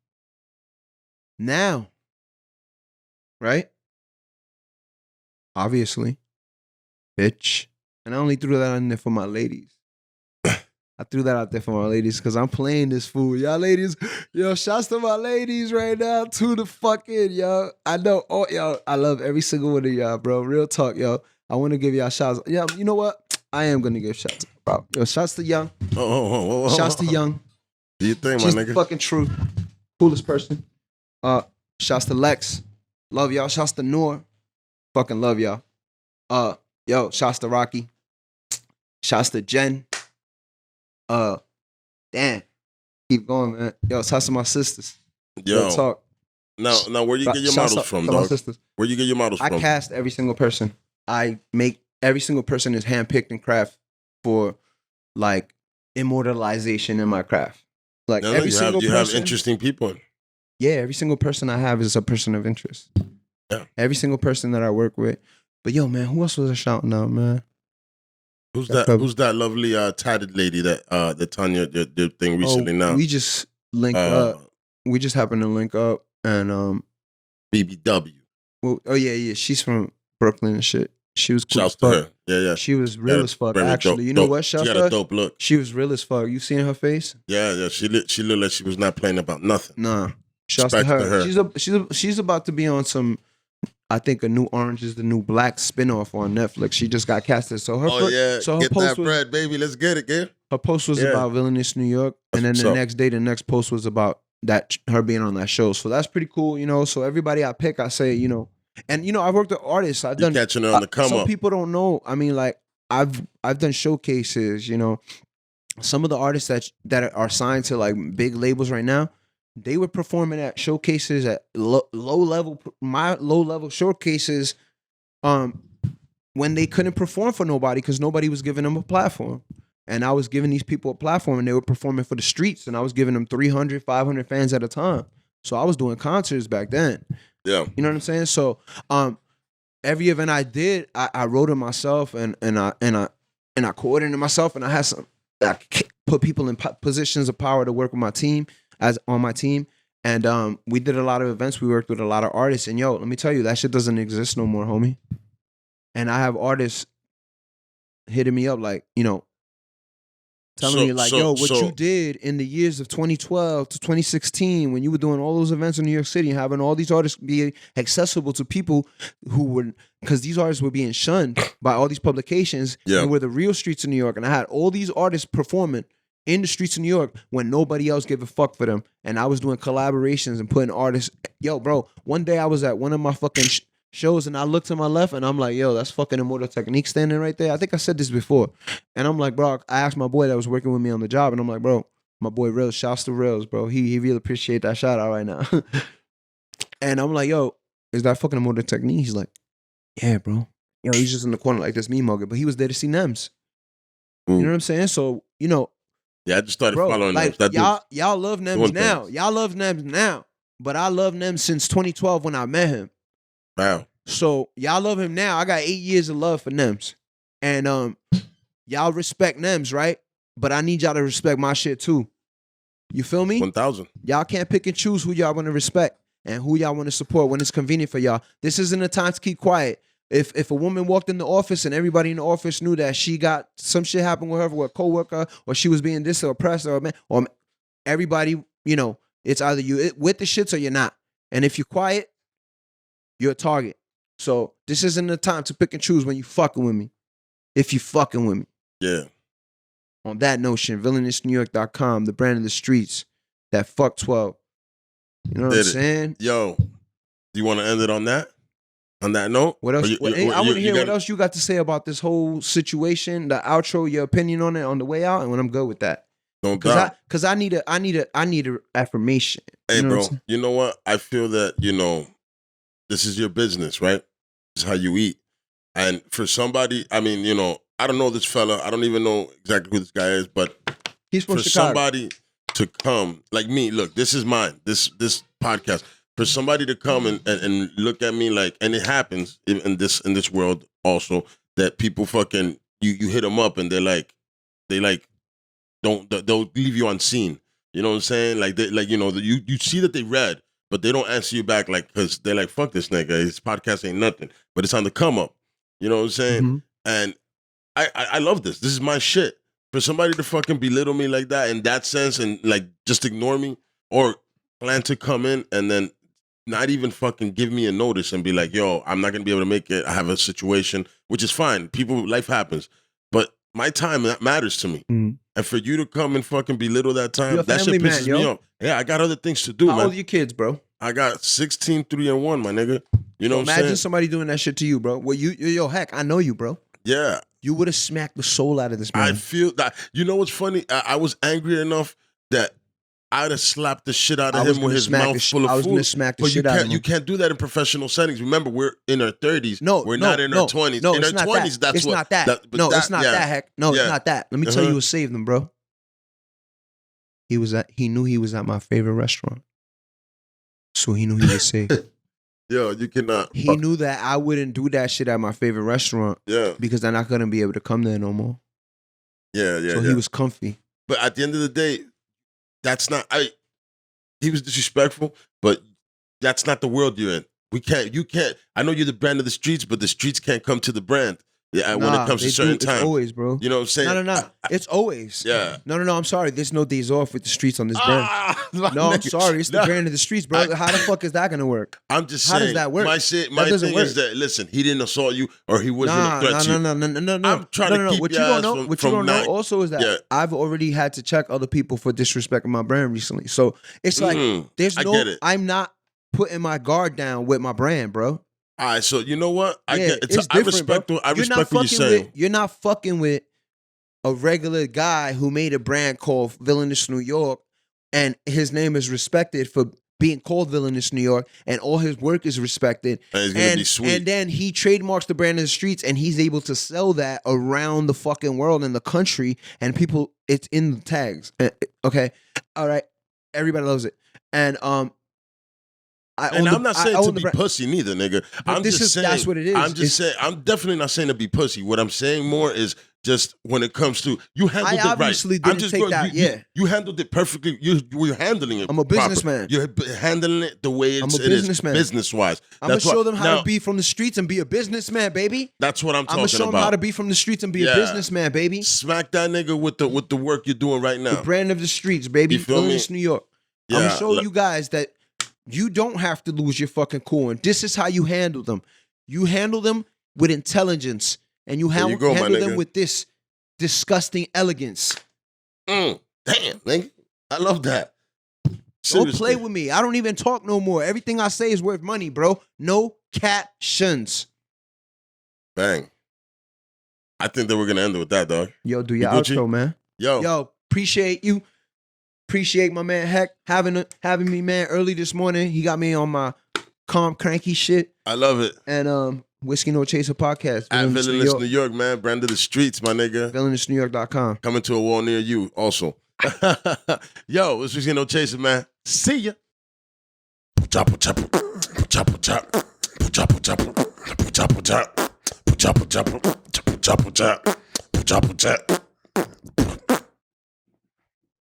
Now. Right? Obviously. bitch. And I only threw that in there for my ladies. I threw that out there for my ladies because I'm playing this fool. Y'all ladies, yo, shouts to my ladies right now. To the fucking, yo. I know, oh, yo, I love every single one of y'all, bro. Real talk, yo. I want to give y'all shouts. Yeah, you know what? I am going to give shouts, bro. Yo, shouts to Young. Shouts to Young. Do you think, my She's nigga? the fucking truth. Coolest person. Shouts to Lex. Love y'all. Shouts to Noor. Fucking love y'all. Yo, shouts to Rocky. Shouts to Jen. Damn. Keep going, man. Yo, shouts to my sisters. Yo. Real talk. Now, where you get your models from, dog? Where you get your models from? I cast every single person. I make every single person is handpicked and craft for like immortalization in my craft. Like No, every single person. You have interesting people. Yeah, every single person I have is a person of interest. Yeah. Every single person that I work with. But yo, man, who else was I shouting out, man? Who's that lovely tatted lady that Tanya did thing recently now? We just linked up. We just happened to link up and BBW. Well, oh yeah. She's from Brooklyn and shit. She was cool. Shouts to her. Yeah. She was real as fuck. Actually, dope, you know what? She got a dope look. She was real as fuck. You seen her face? Yeah. She looked like she was not playing about nothing. Nah. Shouts to her. She's about to be on some. I think a new Orange is the New Black spinoff on Netflix. She just got casted. So her get that bread, baby. Let's get it, girl. Her post was about Villainous New York, and then the next post was about that her being on that show. So that's pretty cool, you know. So everybody I pick, I say, you know, and you know, I've worked with artists. I've done catching her on the come up. Some people don't know. I mean, like I've done showcases. You know, some of the artists that are signed to like big labels right now, they were performing at showcases at low level showcases, when they couldn't perform for nobody because nobody was giving them a platform. And I was giving these people a platform and they were performing for the streets and I was giving them 300, 500 fans at a time. So I was doing concerts back then. Yeah. You know what I'm saying? So every event I did, I wrote it myself and I coordinated myself and I put people in positions of power to work with my team on my team. And we did a lot of events. We worked with a lot of artists. And yo, let me tell you, that shit doesn't exist no more, homie. And I have artists hitting me up like, you know, telling me like, yo, what you did in the years of 2012 to 2016 when you were doing all those events in New York City and having all these artists be accessible to people who were, because these artists were being shunned by all these publications and were the real streets of New York. And I had all these artists performing in the streets of New York when nobody else gave a fuck for them. And I was doing collaborations and putting artists, yo, bro, one day I was at one of my fucking shows and I looked to my left and I'm like, yo, that's fucking Immortal Technique standing right there. I think I said this before. And I'm like, bro, I asked my boy that was working with me on the job and I'm like, bro, my boy Rails, shouts to Rails, bro. He really appreciate that shout out right now. And I'm like, yo, is that fucking Immortal Technique? He's like, yeah, bro. Yo, he's just in the corner like this, me mugger, but he was there to see Nems. You know what I'm saying? So, you know. Yeah, I just started following like, Nems. Y'all love Nems now. Y'all love Nems now. But I love Nems since 2012 when I met him. Wow. So y'all love him now. I got 8 years of love for Nems. And y'all respect Nems, right? But I need y'all to respect my shit too. You feel me? 1,000. Y'all can't pick and choose who y'all want to respect and who y'all want to support when it's convenient for y'all. This isn't a time to keep quiet. If a woman walked in the office and everybody in the office knew that she got some shit happened with her with a coworker or she was being this or oppressed or everybody, you know, it's either you with the shits or you're not. And if you're quiet, you're a target. So this isn't the time to pick and choose when you fucking with me. If you fucking with me. Yeah. On that notion, villainousnewyork.com, the brand of the streets, that fuck 12. You know what I'm saying? Yo, do you want to end it on that? On that note? What else? I want to hear what else you got to say about this whole situation, the outro, your opinion on it on the way out, and when I'm good with that. Because I need a affirmation. Hey, bro, you know what? I feel that, you know, this is your business, right? This is how you eat. And for somebody, I mean, you know, I don't know this fella. I don't even know exactly who this guy is, but he's from Chicago. Somebody to come, like me, look, this is mine, this podcast. For somebody to come and look at me like, and it happens in this world also, that people fucking, you hit them up and they'll leave you unseen. You know what I'm saying? Like, you know, you see that they read, but they don't answer you back, like, because they're like, fuck this nigga, his podcast ain't nothing. But it's on the come up. You know what I'm saying? Mm-hmm. And I love this. This is my shit. For somebody to fucking belittle me like that in that sense and like just ignore me or plan to come in and then not even fucking give me a notice and be like, yo, I'm not gonna be able to make it. I have a situation, which is fine. People, life happens. But my time, that matters to me. And for you to come and fucking belittle that time, that shit pisses me off. Yeah, I got other things to do, man. How old are your kids, bro? I got 16, 3, and 1, my nigga. You know what I'm saying? Imagine somebody doing that shit to you, bro. Well, yo, heck, I know you, bro. Yeah. You would have smacked the soul out of this man. I feel that. You know what's funny? I was angry enough that I'd have slapped the shit out of him with his mouth full of food. I was going to smack the shit out of him. You can't do that in professional settings. Remember, we're in our 30s. We're not in our 20s. No, in it's our 20s, that. that's it's what. Not that. It's not that, heck. No, it's not that. Let me tell you what saved him, bro. He knew he was at my favorite restaurant. So he knew he was safe. Yo, you cannot. He knew that I wouldn't do that shit at my favorite restaurant. Yeah. Because then I couldn't be able to come there no more. Yeah. So he was comfy. But at the end of the day, that's not. He was disrespectful, but that's not the world you're in. You can't. I know you're the brand of the streets, but the streets can't come to the brand. Yeah, when it comes to certain times. It's always, bro. You know what I'm saying? No. It's always. Yeah. No. I'm sorry. There's no days off with the streets on this brand. No, I'm sorry. It's the brand of the streets, bro. How the fuck is that gonna work? I'm just saying. How does that work? My thing is that, listen, he didn't assault you or he wasn't a threat to you. No. I'm trying to keep what you don't know. What you don't know also is that I've already had to check other people for disrespecting my brand recently. So it's like there's no. I get it. I'm not putting my guard down with my brand, bro. All right, so you know what? I respect what you're saying. You're not fucking with a regular guy who made a brand called Villainous New York, and his name is respected for being called Villainous New York, and all his work is respected. And he's gonna be sweet. And then he trademarks the brand in the streets, and he's able to sell that around the fucking world and the country, and people, it's in the tags. Okay, all right, everybody loves it, and I'm not saying to be pussy neither, nigga. I'm just saying that's what it is. I'm definitely not saying to be pussy. What I'm saying more is just when it comes to you handled it right. I obviously didn't take that. You handled it perfectly. You're handling it. I'm a businessman. You're handling it the way it is business wise. I'm gonna show them how to be from the streets and be a businessman, baby. That's what I'm talking about. I'm gonna show them how to be from the streets and be a businessman, baby. Smack that nigga with the work you're doing right now. The brand of the streets, baby. Villainous New York. I'm gonna show you guys that. You don't have to lose your fucking cool. And this is how you handle them. You handle them with intelligence. And you handle them with this disgusting elegance. Damn, nigga. I love that. Don't play with me. I don't even talk no more. Everything I say is worth money, bro. No captions. Bang. I think that we're going to end it with that, dog. Yo, do your outro, man. Yo, appreciate you. Appreciate my man Heck having me, man, early this morning. He got me on my calm, cranky shit. I love it. And Whiskey No Chaser podcast. At Villainous New York, man. Brand of the streets, my nigga. VillainousNewYork.com. Coming to a wall near you also. Yo, it's Whiskey No Chaser, man. See ya. Chop, chop, chop, chop, chop, chop, chop, chop, chop, chop, chop, chop, chop, chop, chop.